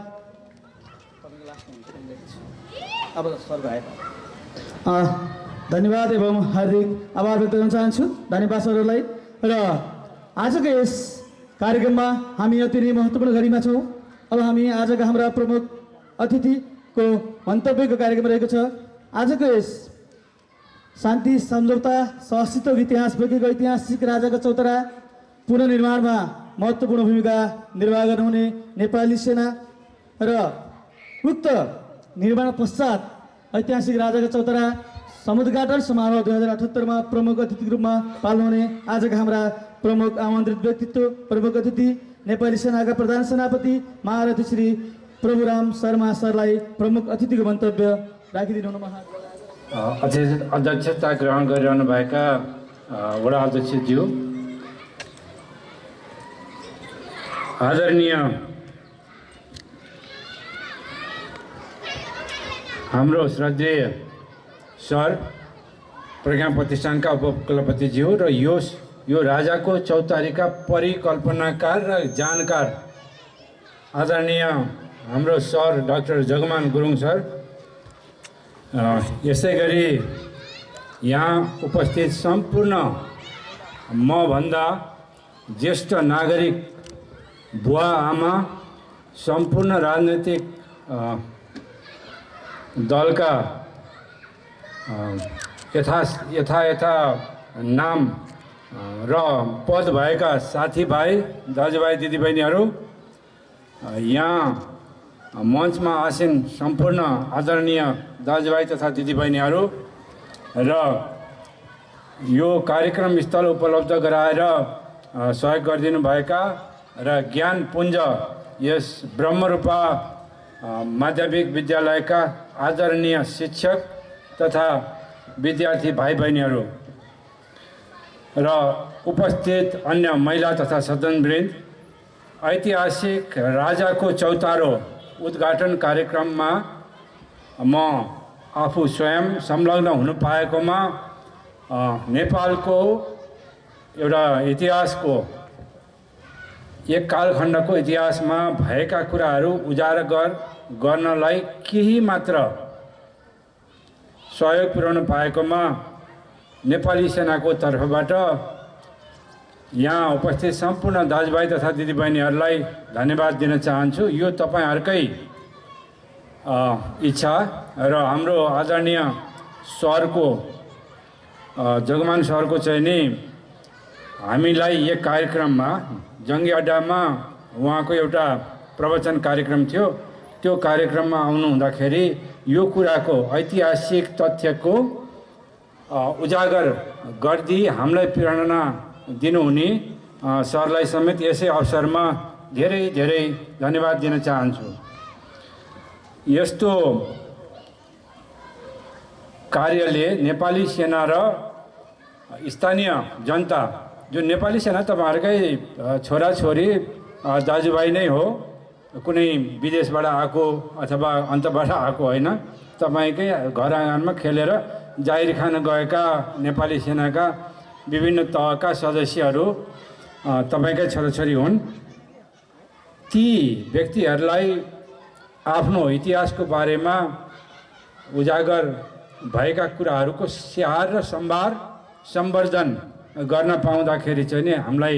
धन्यवाद एवं हार्दिक आभार व्यक्त गर्न चाहन्छु धन्यवाद सरहरूलाई। र आजको यस कार्यक्रममा हामी अति नै महत्त्वपूर्ण घडीमा छौँ। अब हामी आजका हाम्रा प्रमुख अतिथिको मन्तव्यको कार्यक्रम रहेको छ। आजको यस शान्ति सम्झौता सहअस्तित्व इतिहास बोकेको ऐतिहासिक राजाको चौतारा पुनर्निर्माणमा महत्त्वपूर्ण भूमिका निर्वाह गर्नुहुने नेपाली सेना र उक्त निर्माण पश्चात ऐतिहासिक राजाको चौतारा समुद्घाटन समारोह 2078 मा प्रमुख अतिथिको रूपमा पाल्नुहुने आजका हाम्रा प्रमुख आमन्त्रित व्यक्तित्व प्रमुख अतिथि नेपाली सेनाका प्रधान सेनापति महारथी श्री प्रभुराम शर्मा सरलाई प्रमुख अतिथिको मन्तव्य राखिदिनु हुन अध्यक्षता ग्रहण गरिरहनुभएका वडा अध्यक्षज्यू, आदरणीय हाम्रो श्रद्धेय सर प्रज्ञा प्रतिष्ठानका उपकुलपतिज्यू र यो राजाको चौतारीका परिकल्पनाकार र जानकार आदरणीय हाम्रो सर डाक्टर जगमान गुरुङ सर, यसै गरी यहाँ उपस्थित सम्पूर्ण मभन्दा ज्येष्ठ नागरिक बुवा आमा, सम्पूर्ण राजनैतिक दलका यथा नाम र पद भएका साथीभाइ दाजुभाइ दिदीबहिनीहरू, यहाँ मञ्चमा आसीन सम्पूर्ण आदरणीय दाजुभाइ तथा दिदीबहिनीहरू र यो कार्यक्रम स्थल उपलब्ध गराएर सहयोग गरिदिनु भएका र ज्ञानपुञ्ज यस ब्रह्मरूपा माध्यमिक विद्यालयका आदरणीय शिक्षक तथा विद्यार्थी भाइ बहिनीहरू र उपस्थित अन्य महिला तथा सज्जनवृन्द, ऐतिहासिक राजाको चौतारो उद्घाटन कार्यक्रममा म आफू स्वयं संलग्न हुनु पाएकोमा नेपालको एउटा इतिहासको एक कालखण्डको इतिहासमा भएका कुराहरू उजागर गर्नलाई केही मात्र सहयोग पुर्याउन पाएकोमा नेपाली सेनाको तर्फबाट यहाँ उपस्थित सम्पूर्ण दाजुभाइ तथा दिदीबहिनीहरूलाई धन्यवाद दिन चाहन्छु। यो तपाईहरुकै इच्छा र हाम्रो आदरणीय सरको जगमान सरको चाहिँ नि हामीलाई एक कार्यक्रममा जङ्गी अड्डामा उहाँको एउटा प्रवचन कार्यक्रम थियो। त्यो कार्यक्रममा आउनु हुँदाखेरि यो कुराको ऐतिहासिक तथ्यको उजागर गर्दै हामीलाई प्रेरणा दिनुहुने सरलाई समेत यसै अवसरमा धेरै धेरै धन्यवाद दिन चाहन्छु। यस्तो कार्यले नेपाली सेना र स्थानीय जनता, जो नेपाली सेना तपाईहरुकै छोराछोरी दाजुभाइ नै हो, कुनै विदेशबाट आएको अथवा अन्तबाट आएको होइन। तपाईकै घर आँगनमा खेलेर जाहिर खान गएका नेपाली सेनाका विभिन्न तहका सदस्यहरू तपाईकै छोराछोरी हुन्। ती व्यक्तिहरूलाई आफ्नो इतिहासको बारेमा उजागर भएका कुराहरूको स्याहार र सम्वर्धन गर्न पाउँदाखेरि चाहिँ नि हामीलाई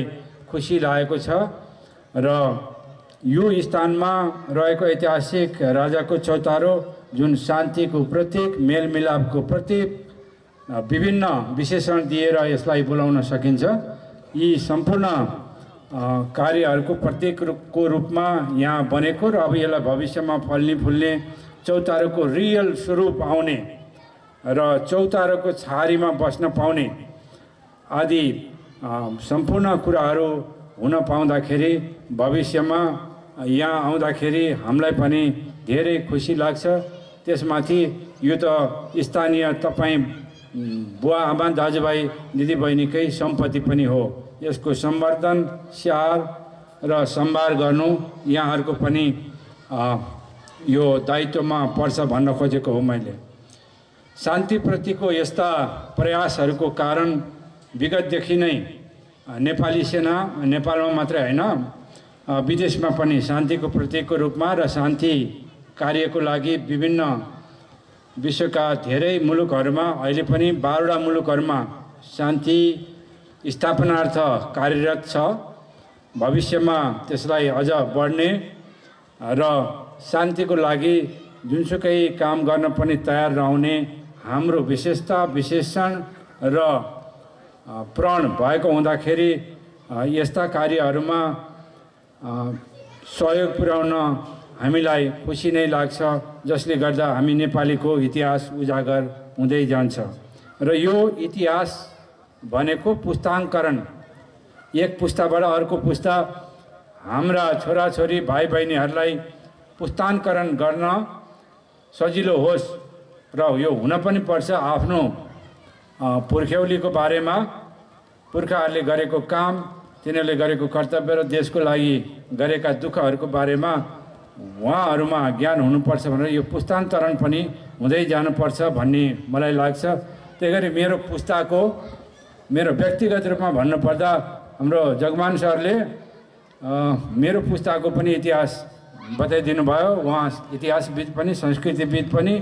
खुसी लागेको छ। र यो स्थानमा रहेको ऐतिहासिक राजाको चौतारो जुन शान्तिको प्रतीक, मेलमिलापको प्रतीक, विभिन्न विशेषण दिएर यसलाई बोलाउन सकिन्छ। यी सम्पूर्ण कार्यहरूको प्रतीकको रूपमा यहाँ बनेको र अब यसलाई भविष्यमा फल्ने फुल्ने चौतारोको रियल स्वरूप आउने र चौतारोको छारीमा बस्न पाउने आदि सम्पूर्ण कुराहरू हुन पाउँदाखेरि भविष्यमा यहाँ आउँदाखेरि हामीलाई पनि धेरै खुसी लाग्छ। त्यसमाथि यो त स्थानीय तपाईँ बुवा आमा दाजुभाइ दिदीबहिनीकै सम्पत्ति पनि हो। यसको सम्वर्धन, स्याहार र सम्भार गर्नु यहाँहरूको पनि यो दायित्वमा पर्छ भन्न खोजेको हो मैले। शान्तिप्रतिको यस्ता प्रयासहरूको कारण विगतदेखि नै नेपाली सेना नेपालमा मात्रै होइन विदेशमा पनि शान्तिको प्रतीकको रूपमा र शान्ति कार्यको लागि विभिन्न विश्वका धेरै मुलुकहरूमा अहिले पनि 12वटा मुलुकहरूमा शान्ति स्थापनार्थ कार्यरत छ। भविष्यमा त्यसलाई अझ बढ्ने र शान्तिको लागि जुनसुकै काम गर्न पनि तयार रहने हाम्रो विशेषता, विशेषण र प्रण भएको हुँदाखेरि यस्ता कार्यहरूमा सहयोग पुर्याउन हामीलाई खुसी नै लाग्छ, जसले गर्दा हामी नेपालीको इतिहास उजागर हुँदै जान्छ। र यो इतिहास भनेको पुस्तान्तरण, एक पुस्ताबाट अर्को पुस्ता हाम्रा छोराछोरी भाइ बहिनीहरूलाई पुस्तान्तरण गर्न सजिलो होस् र यो हुन पनि पर्छ। आफ्नो पुर्ख्यौलीको बारेमा, पुर्खाहरूले गरेको काम, तिनीहरूले गरेको कर्तव्य र देशको लागि गरेका दुःखहरूको बारेमा उहाँहरूमा ज्ञान हुनुपर्छ भनेर यो पुस्तान्तरण पनि हुँदै जानुपर्छ भन्ने मलाई लाग्छ। त्यही गरी मेरो पुस्ताको, मेरो व्यक्तिगत रूपमा भन्नुपर्दा हाम्रो जगमान सरले मेरो पुस्ताको पनि इतिहास बताइदिनु भयो। उहाँ इतिहासविद पनि, संस्कृतिविद पनि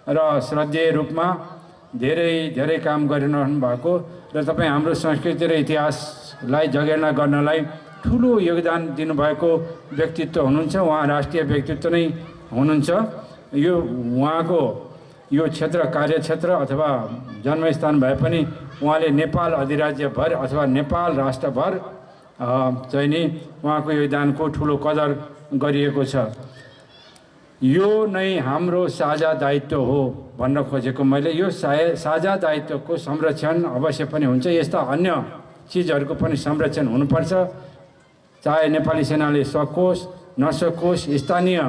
र श्रद्धेय रूपमा धेरै काम गरिरहनु भएको र तपाईँ हाम्रो संस्कृति र इतिहासलाई जगेर्ना गर्नलाई ठुलो योगदान दिनुभएको व्यक्तित्व हुनुहुन्छ। उहाँ राष्ट्रिय व्यक्तित्व नै हुनुहुन्छ। यो उहाँको यो क्षेत्र, कार्यक्षेत्र अथवा जन्मस्थान भए पनि उहाँले नेपाल अधिराज्यभर अथवा नेपाल राष्ट्रभर चाहिँ नि उहाँको योगदानको ठुलो कदर गरिएको छ। यो नै हाम्रो साझा दायित्व हो भन्न खोजेको मैले। यो साझा दायित्वको संरक्षण अवश्य पनि हुन्छ। यस्ता अन्य चिजहरूको पनि संरक्षण हुनुपर्छ, चाहे नेपाली सेनाले सकोस् नसकोस्। स्थानीय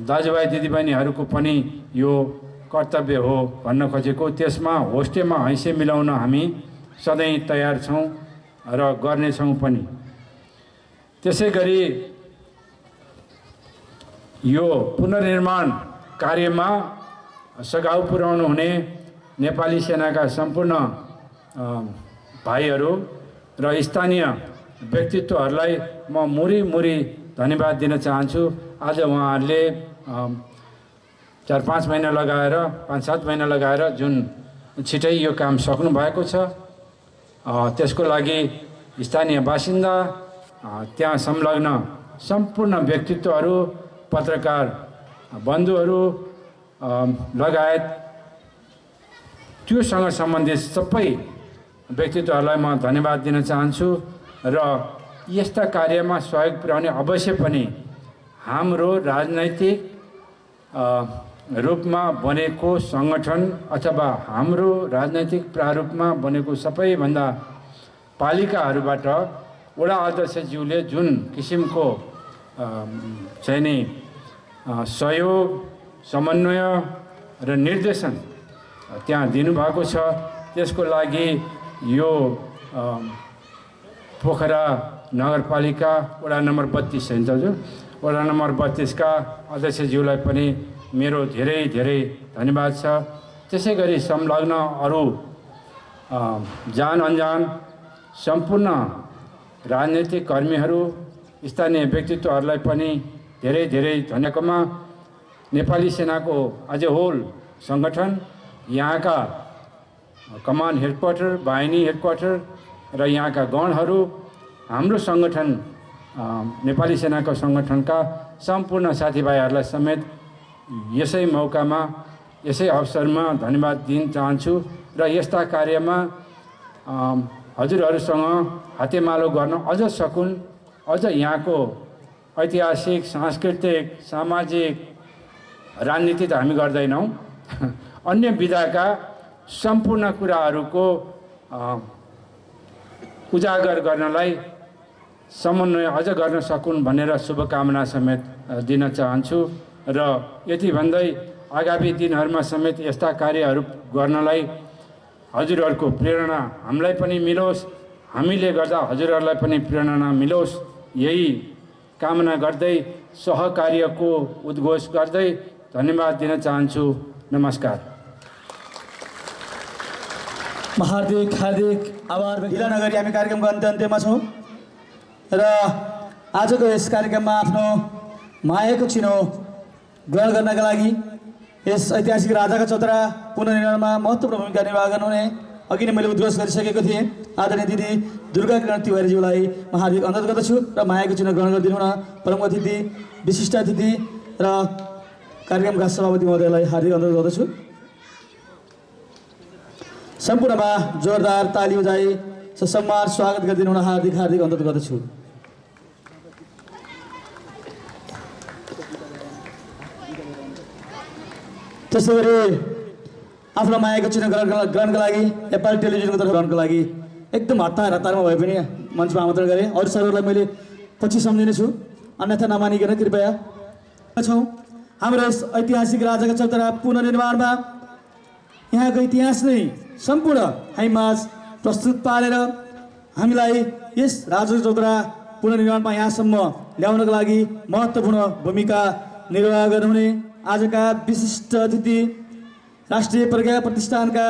दाजुभाइ दिदीबहिनीहरूको पनि यो कर्तव्य हो भन्न खोजेको। त्यसमा होस्टेमा हैसियत मिलाउन हामी सधैँ तयार छौँ र गर्नेछौँ पनि। त्यसै गरी यो पुनर्निर्माण कार्यमा सघाउ पुर्याउनु हुने नेपाली सेनाका सम्पूर्ण भाइहरू र स्थानीय व्यक्तित्वहरूलाई म मुरी धन्यवाद दिन चाहन्छु। आज उहाँहरूले 4-5 महिना लगाएर 5-7 महिना लगाएर जुन छिटै यो काम सक्नु भएको छ, त्यसको लागि स्थानीय बासिन्दा, त्यहाँ संलग्न सम्पूर्ण व्यक्तित्वहरू, पत्रकार बन्धुहरू लगायत त्योसँग सम्बन्धित सबै व्यक्तित्वहरूलाई म धन्यवाद दिन चाहन्छु। र यस्ता कार्यमा सहयोग पुर्याउने अवश्य पनि हाम्रो राजनैतिक रूपमा बनेको सङ्गठन अथवा हाम्रो राजनैतिक प्रारूपमा बनेको सबैभन्दा पालिकाहरूबाट वडा अध्यक्षज्यूले जुन किसिमको चाहिँ नि सहयोग, समन्वय र निर्देशन त्यहाँ दिनुभएको छ, त्यसको लागि यो पोखरा नगरपालिका वडा नम्बर 32 है दाजु, वडा नम्बर 32 का अध्यक्षज्यूलाई पनि मेरो धेरै धेरै धन्यवाद छ। त्यसै गरी संलग्न अरू जान अनजान सम्पूर्ण राजनैतिक कर्मीहरू, स्थानीय व्यक्तित्वहरूलाई पनि धेरै धेरै धन्यवादमा नेपाली सेनाको आज होल सङ्गठन, यहाँका कमान हेडक्वार्टर, बाहिनी हेडक्वार्टर र यहाँका गणहरू, हाम्रो सङ्गठन नेपाली सेनाको सङ्गठनका सम्पूर्ण साथीभाइहरूलाई समेत यसै मौकामा, यसै अवसरमा धन्यवाद दिन चाहन्छु। र यस्ता कार्यमा हजुरहरूसँग हातेमालो गर्न अझ सकुन्, अझ यहाँको ऐतिहासिक, सांस्कृतिक, सामाजिक, राजनीति त हामी गर्दैनौँ, अन्य विधाका सम्पूर्ण कुराहरूको उजागर गर्नलाई समन्वय अझ गर्न सकुन् भनेर शुभकामना समेत दिन चाहन्छु। र यति भन्दै आगामी दिनहरूमा समेत यस्ता कार्यहरू गर्नलाई हजुरहरूको प्रेरणा हामीलाई पनि मिलोस्, हामीले गर्दा हजुरहरूलाई पनि प्रेरणा मिलोस्, यही कामना गर्दै सहकार्यको उद्घोष गर्दै धन्यवाद दिन चाहन्छु। नमस्कार। हार्दिक आभार ढिला नगरी हामी कार्यक्रमको अन्त्यमा छौँ र आजको यस कार्यक्रममा आफ्नो मायाको चिनो ग्रहण गर्नका लागि यस ऐतिहासिक राजाका चौतारा पुनर्निर्माणमा महत्त्वपूर्ण भूमिका निर्वाह गर्नुहुने अघि नै मैले उद्घोष गरिसकेको थिएँ आदरणीय दिदी दुर्गा किरण तिवारीज्यूलाई म हार्दिक अनुरोध गर्दछु र मायाको चिनो ग्रहण गरिदिनु हुन प्रमुख अतिथि, विशिष्ट अतिथि र कार्यक्रमका सभापति महोदयलाई हार्दिक अनुरोध गर्दछु। सम्पूर्णमा जोरदार ताली बजाई ससम्मान स्वागत गरिदिनु हुन हार्दिक अनुरोध गर्दछु। त्यसै गरी आफ्नो मायाको चिन्ह ग्रहणका लागि नेपाली टेलिभिजनको तर्फबाट लागि एकदम हतारमा भए पनि मञ्चमा आमन्त्रण गरेँ। अरू सरहरूलाई मैले पछि सम्झिनेछु, अन्यथा नमानिकन कृपया छौँ। हाम्रो यस ऐतिहासिक राजाका चौतारा पुनर्निर्माणमा यहाँको इतिहास नै सम्पूर्ण हामीमाझ प्रस्तुत पारेर हामीलाई यस राजाको चौतारा पुनर्निर्माणमा यहाँसम्म ल्याउनको लागि महत्त्वपूर्ण भूमिका निर्वाह गर्नुहुने आजका विशिष्ट अतिथि, राष्ट्रिय प्रज्ञा प्रतिष्ठानका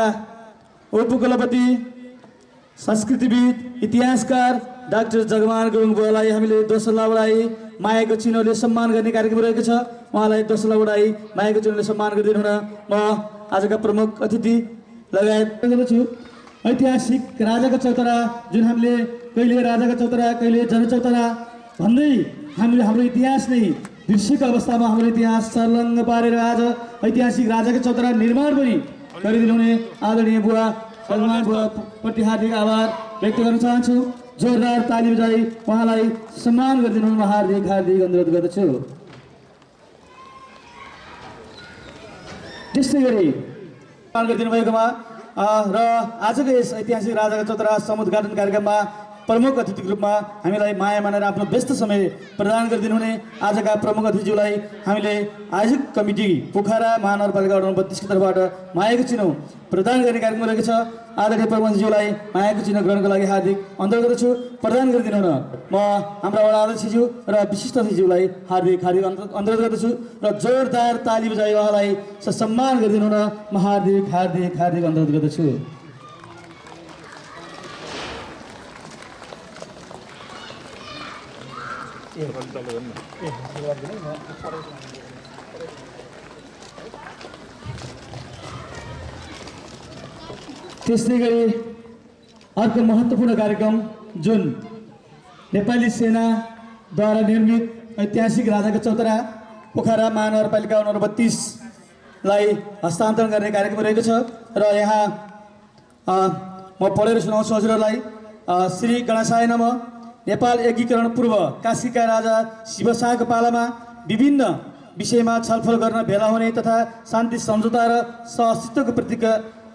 उपकुलपति, संस्कृतिविद, इतिहासकार डाक्टर जगमान गुरुङ बुवालाई हामीले दोस्रो बढाई मायाको चिन्हले सम्मान गर्ने कार्यक्रम रहेको छ। उहाँलाई दोस्रो बढाई मायाको चिन्हले सम्मान गरिदिनु हुन म आजका प्रमुख अतिथि लगायत गर्दछु। ऐतिहासिक राजाको चौतारा जुन हामीले कहिले राजाको चौतारा कहिले जनचौतारा भन्दै हामीले हाम्रो इतिहास नै बिर्सेको अवस्थामा हाम्रो इतिहास सर्लङ्ग पारेर आज ऐतिहासिक राजाको चौतारा निर्माण पनि गरिदिनु हुने आदरणीय बुवा जगमान बुवाप्रति हार्दिक आभार व्यक्त गर्न चाहन्छु। जोरदार ताली बजाई उहाँलाई सम्मान गरिदिनु हुन हार्दिक अनुरोध गर्दछु। त्यस्तै गरी सम्मान गरिदिनु भएकोमा र आजको यस ऐतिहासिक राजाको चौतारा समुद्घाटन कार्यक्रममा प्रमुख अतिथिको रूपमा हामीलाई माया मानेर आफ्नो व्यस्त समय प्रदान गरिदिनु हुने आजका प्रमुख अतिथिज्यूलाई हामीले आयोजक कमिटी पोखरा महानगरपालिका वडा नम्बर 32 को तर्फबाट मायाको चिनो प्रदान गर्ने कार्यक्रम रहेको छ। आदरणीय प्रमुखज्यूलाई मायाको चिनो ग्रहणको लागि हार्दिक अनुरोध गर्दछु। प्रदान गरिदिनु हुन म हाम्रा वडा अध्यक्षज्यू र विशिष्ट अतिथिज्यूलाई हार्दिक अनुरोध गर्दछु र जोरदार ताली बजाई उहाँलाई सम्मान गरिदिनु हुन म हार्दिक अनुरोध गर्दछु। त्यस्तै गरी अर्को महत्त्वपूर्ण कार्यक्रम जुन नेपाली सेनाद्वारा निर्मित ऐतिहासिक राजाको चौतारा पोखरा महानगरपालिका नम्बर 32 लाई हस्तान्तरण गर्ने कार्यक्रम रहेको छ र यहाँ म पढेर सुनाउँछु हजुरहरूलाई। श्री गणेशाय नमः। नेपाल एकीकरण पूर्व काशीका राजा शिवशाहको पालामा विभिन्न विषयमा छलफल गर्न भेला हुने तथा शान्ति सम्झौता र सहअस्तित्वको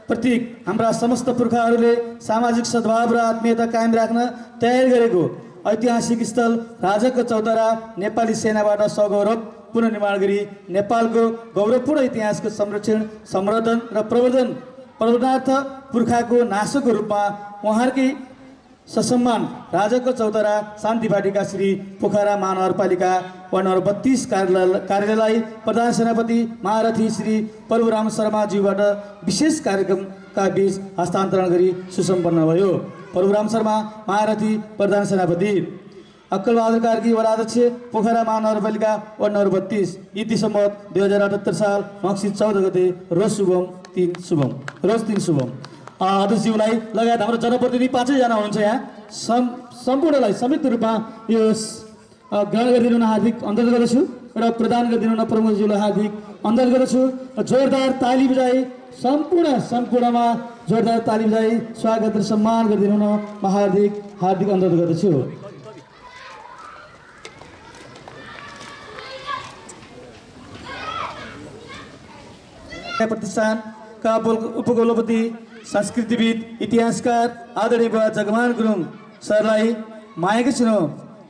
प्रतीक हाम्रा समस्त पुर्खाहरूले सामाजिक सद्भाव र आत्मीयता कायम राख्न तयार गरेको ऐतिहासिक स्थल राजाको चौतारा नेपाली सेनाबाट सगौरव पुनर्निर्माण गरी नेपालको गौरवपूर्ण इतिहासको संरक्षण संवर्धन र प्रवर्धनार्थ पुर्खाको नाशको रूपमा उहाँहरूकै ससम्मान राजाको चौतारा शान्ति वाटिका श्री पोखरा महानगरपालिका वार्ड नम्बर 32 कार्यालय प्रधान सेनापति महारथी श्री परशुराम शर्माज्यूबाट विशेष कार्यक्रमका बीच हस्तान्तरण गरी सुसम्पन्न भयो। परशुराम शर्मा महारथी प्रधान सेनापति। अक्कलबहादुर कार्की वडाध्यक्ष पोखरा महानगरपालिका वार्ड नम्बर 32 इति सम्मत 2078 साल मक्सिर 14 गते रोज 3 शुभम। अध्यक्षज्यूलाई लगायत हाम्रो जनप्रतिनिधि 5 जना हुनुहुन्छ यहाँ सम्पूर्णलाई संयुक्त रूपमा यो ग्रहण गरिदिनु हार्दिक अनुरोध गर्दछु र प्रदान गरिदिनु प्रमुखज्यूलाई हार्दिक अनुरोध गर्दछु। जोरदार ताली बजाई सम्पूर्णमा जोरदार ताली बजाई स्वागत र सम्मान गरिदिनु म हार्दिक अनुरोध गर्दछु। प्रतिष्ठानका उपकुलपति संस्कृतिविद इतिहासकार आदरणीय बुवा जगमान गुरुङ सरलाई मायाको चिनो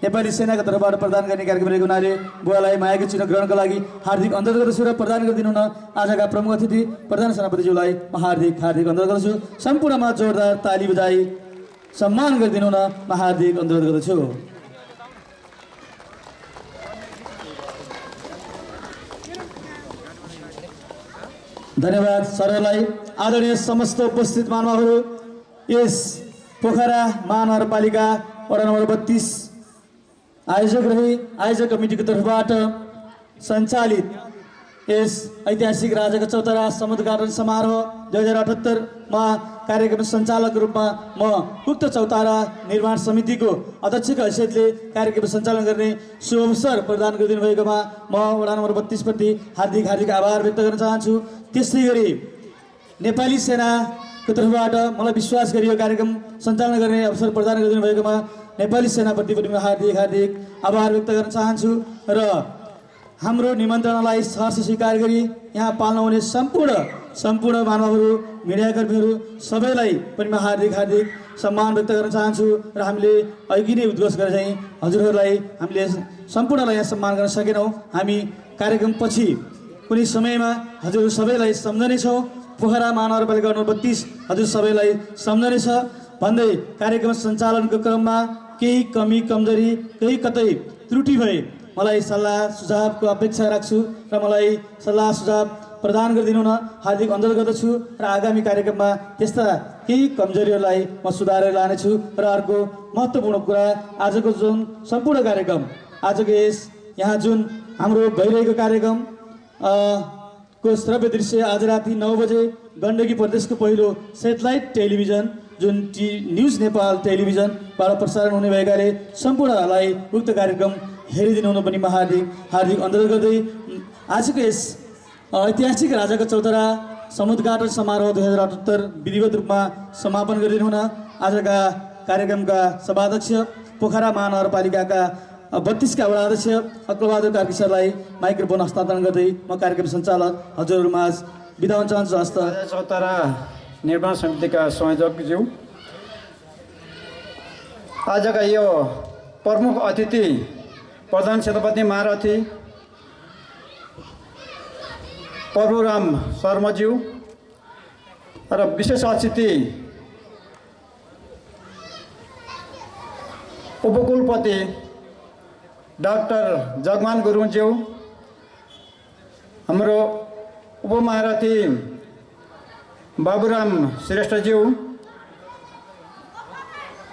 नेपाली सेनाको तर्फबाट प्रदान गर्ने कार्यक्रम रहेको हुनाले बुवालाई मायाको चिनो ग्रहणको लागि हार्दिक अनुरोध गर्दछु र प्रदान गरिदिनु हुन आजका प्रमुख अतिथि प्रधान सेनापतिज्यूलाई म हार्दिक अनुरोध गर्दछु। सम्पूर्णमा जोरदार ताली बजाई सम्मान गरिदिनु हुन म हार्दिक अनुरोध गर्दछु। धन्यवाद सरलाई। आदरणीय समस्त उपस्थित महानुभावहरू, यस पोखरा महानगरपालिका वडा नम्बर 32 आयोजक कमिटीको तर्फबाट सञ्चालित यस ऐतिहासिक राजाको चौतारा समुद्घाटन समारोह 2078 मा कार्यक्रम सञ्चालकको रूपमा म उक्त चौतारा निर्माण समितिको अध्यक्षको हैसियतले कार्यक्रम सञ्चालन गर्ने शुभ अवसर प्रदान गरिदिनु भएकोमा म वडा नम्बर 32 प्रति हार्दिक आभार व्यक्त गर्न चाहन्छु। त्यसै गरी नेपाली सेनाको तर्फबाट मलाई विश्वास गरियो कार्यक्रम सञ्चालन गर्ने अवसर प्रदान गरिदिनु भएकोमा नेपाली सेनाप्रति पनि म हार्दिक आभार व्यक्त गर्न चाहन्छु र हाम्रो निमन्त्रणालाई सहर्ष स्वीकार गरी यहाँ पाल्न हुने सम्पूर्ण महानुभावहरू, मिडियाकर्मीहरू सबैलाई पनि म हार्दिक सम्मान व्यक्त गर्न चाहन्छु र हामीले अघि नै उद्घोष गरेर चाहिँ हजुरहरूलाई हामीले सम्पूर्णलाई यहाँ सम्मान गर्न सकेनौँ। हामी कार्यक्रम पछि कुनै समयमा हजुर सबैलाई सम्झनेछौँ। पोखरा महानगरपालिका नम्बर 32 हजुर सबैलाई सम्झनेछ भन्दै कार्यक्रम सञ्चालनको क्रममा केही कमी कमजोरी केही कतै त्रुटि भए मलाई सल्लाह सुझावको अपेक्षा राख्छु र मलाई सल्लाह सुझाव प्रदान गरिदिनु न हार्दिक अनुरोध गर्दछु र आगामी कार्यक्रममा त्यस्ता केही कमजोरीहरूलाई म सुधारेर लानेछु। र अर्को महत्त्वपूर्ण कुरा, आजको जुन सम्पूर्ण कार्यक्रम आजको यहाँ जुन हाम्रो भइरहेको कार्यक्रम को श्रव्य दृश्य आज राति 9 बजे गण्डकी प्रदेशको पहिलो सेटेलाइट टेलिभिजन जुन न्युज नेपाल टेलिभिजनबाट प्रसारण हुने भएकाले सम्पूर्णलाई उक्त कार्यक्रम हेरिदिनु हुन पनि म हार्दिक अनुरोध गर्दै आजको यस ऐतिहासिक राजाको चौतारा समुद्घाटन समारोह 2078 विधिवत रूपमा समापन गरिदिनु हुन आजका कार्यक्रमका सभाध्यक्ष पोखरा महानगरपालिकाका 32 का वडाध्यक्ष अक्कलबहादुर कार्की सरलाई माइक्रोफोन हस्तान्तरण गर्दै म कार्यक्रम सञ्चालक हजुरहरूमाझ बिदा हुन चाहन्छु। हस्त चौतारा निर्माण समितिका संयोजकज्यू, आजका यो प्रमुख अतिथि प्रधान सेनापति महारथी प्रभुराम शर्माज्यू र विशेष अतिथि उपकुलपति डाक्टर जगमान गुरुङज्यू, हाम्रो उपमहारथी बाबुराम श्रेष्ठज्यू,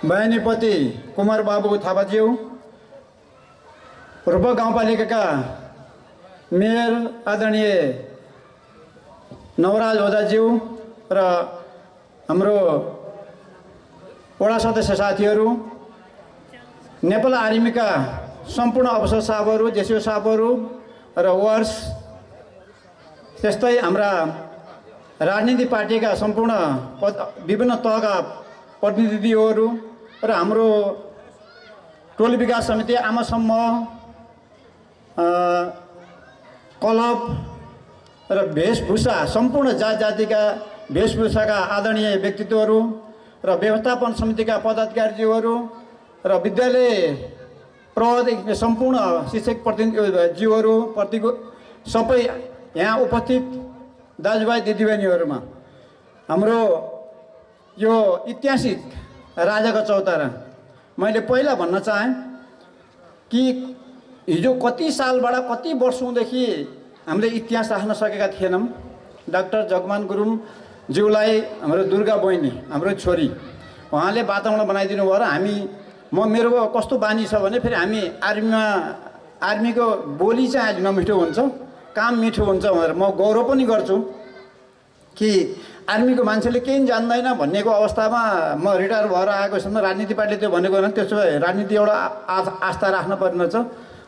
बयानीपति कुमार बाबु थापाज्यू, रूपा गाउँपालिकाका मेयर आदरणीय नवराज ओझाज्यू र हाम्रो वडा सदस्य साथीहरू, नेपाल आर्मीका सम्पूर्ण अफसर साहबहरू, जेसिओ साहबहरू र वार्स, त्यस्तै हाम्रा राजनीतिक पार्टीका सम्पूर्ण विभिन्न तहका प्रतिनिधिहरू र हाम्रो टोली विकास समिति, आमा समूह, क्लब र वेशभूषा सम्पूर्ण जात जातिका वेशभूषाका आदरणीय व्यक्तित्वहरू र व्यवस्थापन समितिका पदाधिकारीज्यूहरू र विद्यालय प्रबन्धक सम्पूर्ण शिक्षक प्रतिनिधिज्यूहरू प्रतिको सबै यहाँ उपस्थित दाजुभाइ दिदीबहिनीहरूमा हाम्रो यो ऐतिहासिक राजाको चौतारा मैले पहिला भन्न चाहेँ कि हिजो कति सालबाट कति वर्षौँदेखि हामीले इतिहास राख्न सकेका थिएनौँ। डाक्टर जगमान गुरुङज्यूलाई हाम्रो दुर्गा बहिनी, हाम्रो छोरी, उहाँले वातावरण बनाइदिनु भयो र मेरो कस्तो बानी छ भने फेरि हामी आर्मीको बोली चाहिँ आज नमिठो हुन्छ, काम मिठो हुन्छ भनेर म गौरव पनि गर्छु कि आर्मीको मान्छेले केही जान्दैन भन्नेको अवस्थामा म रिटायर भएर आएको सम्म राजनीति पार्टीले त्यो भनेको होइन। त्यसो भए राजनीति एउटा आस्था राख्न पर्ने छ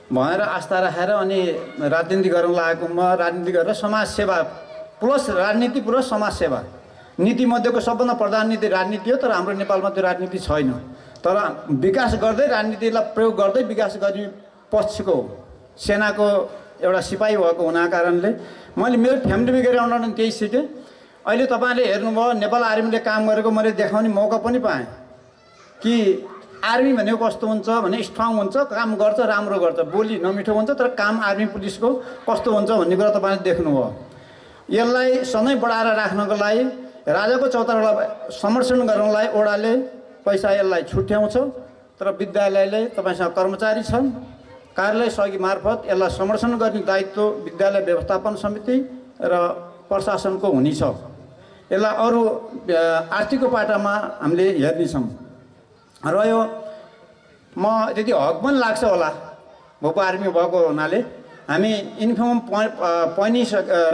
भनेर आस्था राखेर अनि राजनीति गर्न लागेको म राजनीति गरेर समाजसेवा प्लस राजनीति प्लस समाजसेवा नीतिमध्येको सबभन्दा प्रधान नीति राजनीति हो। तर हाम्रो नेपालमा त्यो राजनीति छैन। तर विकास गर्दै राजनीतिलाई प्रयोग गर्दै विकास गर्ने पक्षको सेनाको एउटा सिपाही भएको हुनाको कारणले मैले मेरो फ्यामिली ब्याकग्राउन्डबाट त्यही सिकेँ। अहिले तपाईँले हेर्नुभयो नेपाल आर्मीले काम गरेको मैले देखाउने मौका पनि पाएँ कि आर्मी भनेको कस्तो हुन्छ भने स्ट्रङ हुन्छ, काम गर्छ, राम्रो गर्छ, बोली नमिठो हुन्छ तर काम आर्मी पुलिसको कस्तो हुन्छ भन्ने कुरा तपाईँले देख्नुभयो। यसलाई सधैँ बढाएर राख्नको लागि राजाको चौतारालाई संरक्षण गर्नलाई ओडाले पैसा यसलाई छुट्याउँछ। तर विद्यालयले तपाईँसँग कर्मचारी छन्, कार्यालय सहयोगी मार्फत यसलाई संरक्षण गर्ने दायित्व विद्यालय व्यवस्थापन समिति र प्रशासनको हुनेछ। यसलाई अरू आर्थिकको पाटामा हामीले हेर्नेछौँ। र यो म त्यति हक पनि लाग्छ होला भोको आर्मी भएको हुनाले हामी युनिफर्म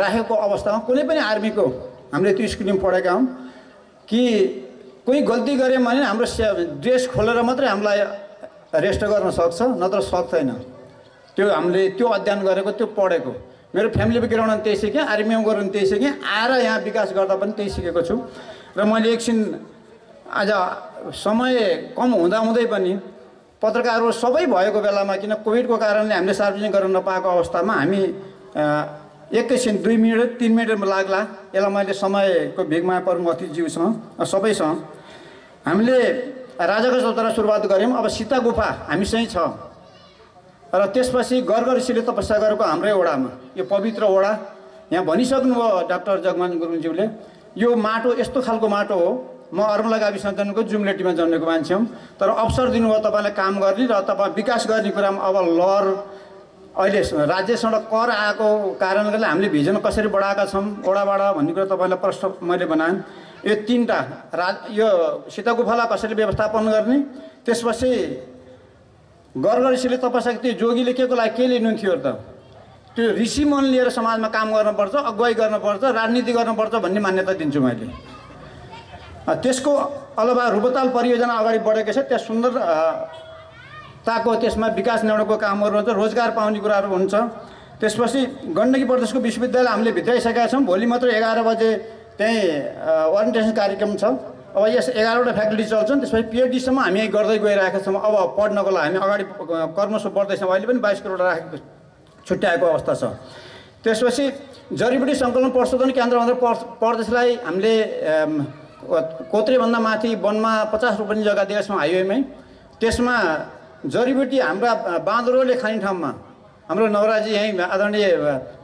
राखेको अवस्थामा कुनै पनि आर्मीको हामीले त्यो स्कुलमा पढेका हौँ कि कोही गल्ती गऱ्यो भने हाम्रो ड्रेस खोलेर मात्रै हामीलाई रेस्ट गर्न सक्छ, नत्र सक्दैन। त्यो हामीले त्यो अध्ययन गरेको, त्यो पढेको। मेरो फ्यामिली ब्याकग्राउन्डमा त्यही सिकेँ, आर्मीमा गएर त्यही सिकेँ, आएर यहाँ विकास गर्दा पनि त्यही सिकेको छु। र मैले एकछिन आज समय कम हुँदाहुँदै पनि पत्रकारहरू सबै भएको बेलामा किन कोभिडको कारणले हामीले सार्वजनिक गर्न नपाएको अवस्थामा हामी एकैछिन 2 मिनट 3 मिनटमा लाग्ला यसलाई मैले समयको भेगमा प्रमुख अतिथिज्यूसँग सबैसँग हामीले राजाको चौतारा सुरुवात गऱ्यौँ। अब सीता गुफा हामीसँगै छ र त्यसपछि गरगरीसिले तपस्या गरेको हाम्रै ओडामा, यो पवित्र ओडा यहाँ भनिसक्नुभयो डाक्टर जगमान गुरुङज्यूले, यो माटो यस्तो खालको माटो हो। म अरमला गाविसमा जन्मेको, जुम्लेटीमा जन्मेको मान्छे हुँ। तर अवसर दिनुभयो तपाईँलाई काम गर्ने र तपाईँ विकास गर्ने कुरामा। अब लहर अहिले राज्यसँग कर आएको कारणले हामीले भिजन कसरी बढाएका छौँ ओडाबाट भन्ने कुरा तपाईँलाई प्रश्न मैले बनाएँ। यो 3टा यो सीता गुफालाई कसरी व्यवस्थापन गर्ने, त्यसपछि गरगरीसिले तपस्या त्यो जोगीले के को लागि के लिनुहुन्थ्यो त, त्यो ऋषि मन लिएर समाजमा काम गर्नुपर्छ, अगुवाई गर्नुपर्छ, राजनीति गर्नुपर्छ भन्ने मान्यता दिन्छु मैले। त्यसको अलावा रुबताल परियोजना अगाडि बढेको छ, त्यहाँ सुन्दरताको त्यसमा विकास ल्याउनको कामहरू हुन्छ, रोजगार पाउने कुराहरू हुन्छ। त्यसपछि गण्डकी प्रदेशको विश्वविद्यालय हामीले भित्राइसकेका छौँ। भोलि मात्र 11 बजे त्यहीँ ओरिएन्टेसन कार्यक्रम छ। अब यस 11वटा फ्याकल्टी चल्छन्। त्यसपछि पिएचडीसम्म हामी गर्दै गइरहेका छौँ। अब पढ्नको लागि हामी अगाडि कर्मसो बढ्दैछौँ। अहिले पनि 22 करोड राखेको छुट्याएको अवस्था छ। त्यसपछि जडीबुटी सङ्कलन प्रशोधन केन्द्र भनेर प्रदेशलाई हामीले कोत्रेभन्दा माथि वनमा 50 रोपनी जग्गा दिएका छौँ हाइवेमै। त्यसमा जडीबुटी हाम्रा बाँदरोले खाने ठाउँमा हाम्रो नवराजी यहीँ आदरणीय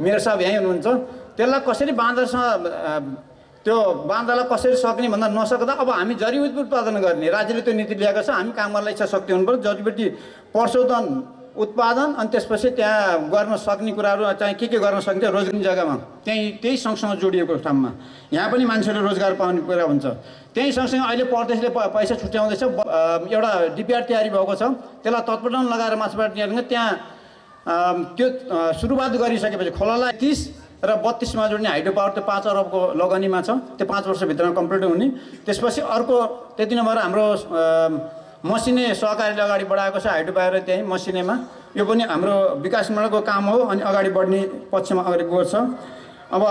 मेयर साहब यहीँ हुनुहुन्छ, त्यसलाई कसरी बाँदरसँग त्यो बाँदरलाई कसरी सक्ने भन्दा नसक्दा अब हामी जडीबुटी उत्पादन गर्ने राज्यले त्यो नीति ल्याएको छ। हामी काम गर्न इच्छा शक्ति हुनुपर्छ, जडीबुटी प्रशोधन उत्पादन अनि त्यसपछि त्यहाँ गर्न सक्ने कुराहरू चाहिँ के गर्न सकिन्छ रोजगारी जग्गामा त्यही सँगसँग जोडिएको ठाउँमा यहाँ पनि मान्छेले रोजगार पाउने कुरा हुन्छ। त्यही सँगसँगै अहिले प्रदेशले पैसा छुट्याउँदैछ। एउटा डिपिआर तयारी भएको छ, त्यसलाई तत्पटन लगाएर माछाबाट निकाल्ने त्यहाँ त्यो सुरुवात गरिसकेपछि खोलालाई 30 र 32मा जोड्ने हाइड्रो पावर त्यो 5 अरबको लगानीमा छ। त्यो 5 वर्षभित्रमा कम्प्लिट हुने। त्यसपछि अर्को त्यति नभएर हाम्रो मसिने सहकारीले अगाडि बढाएको छ हाइड्रो पावर त्यहीँ मसिनेमा। यो पनि हाम्रो विकासमूलकको काम हो अनि अगाडि बढ्ने पक्षमा अगाडि गएको छ। अब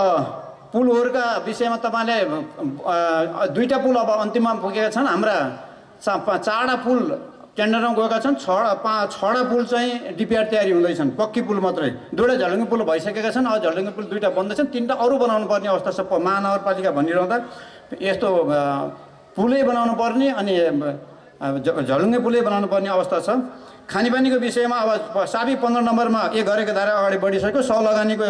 पुलहरूका विषयमा तपाईँले 2टा पुल अब अन्तिममा पुगेका छन्। हाम्रा 4वटा पुल टेन्डरमा गएका छन्, 6वटा पुल चाहिँ डिपिआर तयारी हुँदैछन्, पक्की पुल मात्रै। 2वटा झलुङ्गे पुल भइसकेका छन्, अब झलुङ्गे पुल 2टा बन्दैछन्, 3टा अरू बनाउनु पर्ने अवस्था छ। महानगरपालिका भनिरहँदा यस्तो पुलै बनाउनु पर्ने अनि झलुङ्गे पुलै बनाउनु पर्ने अवस्था छ। खानेपानीको विषयमा अब साबी 15 नम्बरमा गरेको धारा अगाडि बढिसक्यो। 100 लगानीको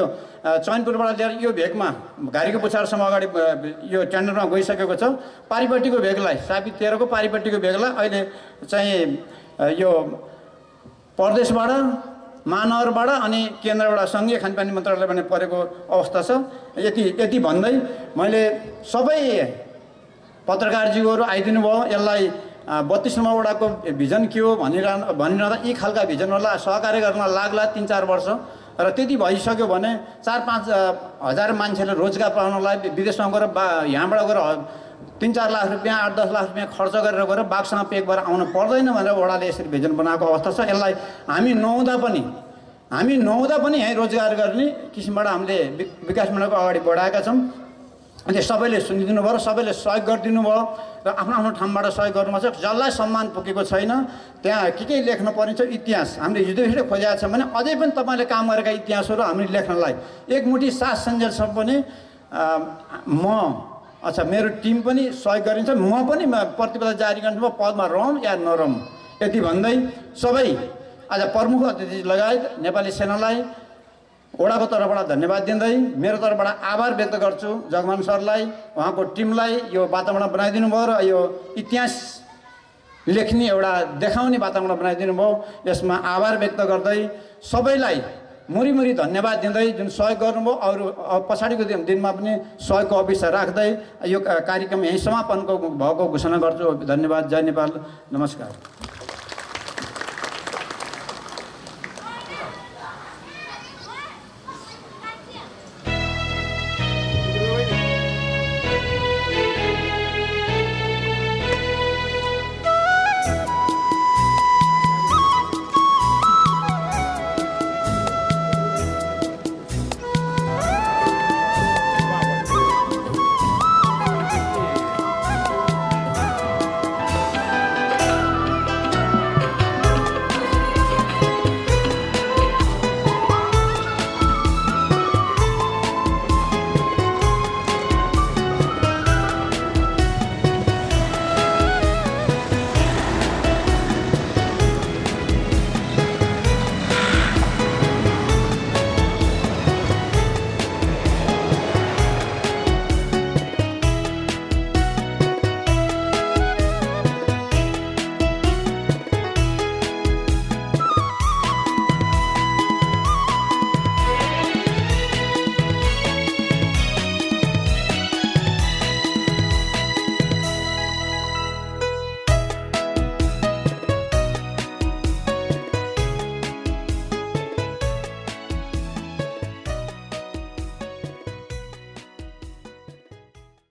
चैनपुरबाट लिएर यो भेगमा घारीको पुछारसम्म अगाडि यो टेन्डरमा गइसकेको छ। पारिपट्टिको भेगलाई साबी 13 को पारिपट्टिको भेगलाई अहिले चाहिँ यो प्रदेशबाट महानगरबाट अनि केन्द्रबाट सङ्घीय खानेपानी मन्त्रालय भने परेको अवस्था छ। यति भन्दै मैले सबै पत्रकारजीहरू आइदिनु भयो। यसलाई 32 नम्बर वडाको भिजन के हो भनिरहँदा यी खालका भिजनहरूलाई सहकार्य गर्न लाग्ला 3-4 वर्ष र त्यति भइसक्यो भने 4-5 हजार मान्छेले रोजगार पाउनलाई विदेशमा गएर यहाँबाट गएर 3-4 लाख रुपियाँ 8-10 लाख रुपियाँ खर्च गरेर गएर बागसँग पेक भएर आउनु पर्दैन भनेर वडाले यसरी भिजन बनाएको अवस्था छ। यसलाई हामी नहुँदा पनि यहीँ रोजगार गर्ने किसिमबाट हामीले विकासमूलक अगाडि बढाएका छौँ। अनि सबैले सुनिदिनु भयो, सबैले सहयोग गरिदिनु भयो र आफ्नो आफ्नो ठाउँबाट सहयोग गर्नुपर्छ। जसलाई सम्मान पुगेको छैन त्यहाँ के लेख्न परिन्छ इतिहास हामीले हिजोदेखि खोजेका छौँ भने अझै पनि तपाईँले काम गरेका इतिहासहरू हामीले लेख्नलाई एकमुठी साथ सञ्जालसम्म पनि मेरो टिम पनि सहयोग गरिन्छ। म पनि प्रतिबद्धता जारी गर्छु, पदमा रहौँ या नरहौँ। यति भन्दै सबै आज प्रमुख अतिथि लगायत नेपाली सेनालाई वडाको तर्फबाट धन्यवाद दिँदै मेरो तर्फबाट आभार व्यक्त गर्छु जगमान सरलाई, उहाँको टिमलाई यो वातावरण बनाइदिनु भयो र यो इतिहास लेख्ने एउटा देखाउने वातावरण बनाइदिनु भयो। यसमा आभार व्यक्त गर्दै सबैलाई मुरी धन्यवाद दिँदै जुन सहयोग गर्नुभयो अरू पछाडिको दिनमा पनि सहयोगको अपेक्षा राख्दै यो कार्यक्रम यहीँ समापनको भएको घोषणा गर्छु। धन्यवाद। जय नेपाल। नमस्कार।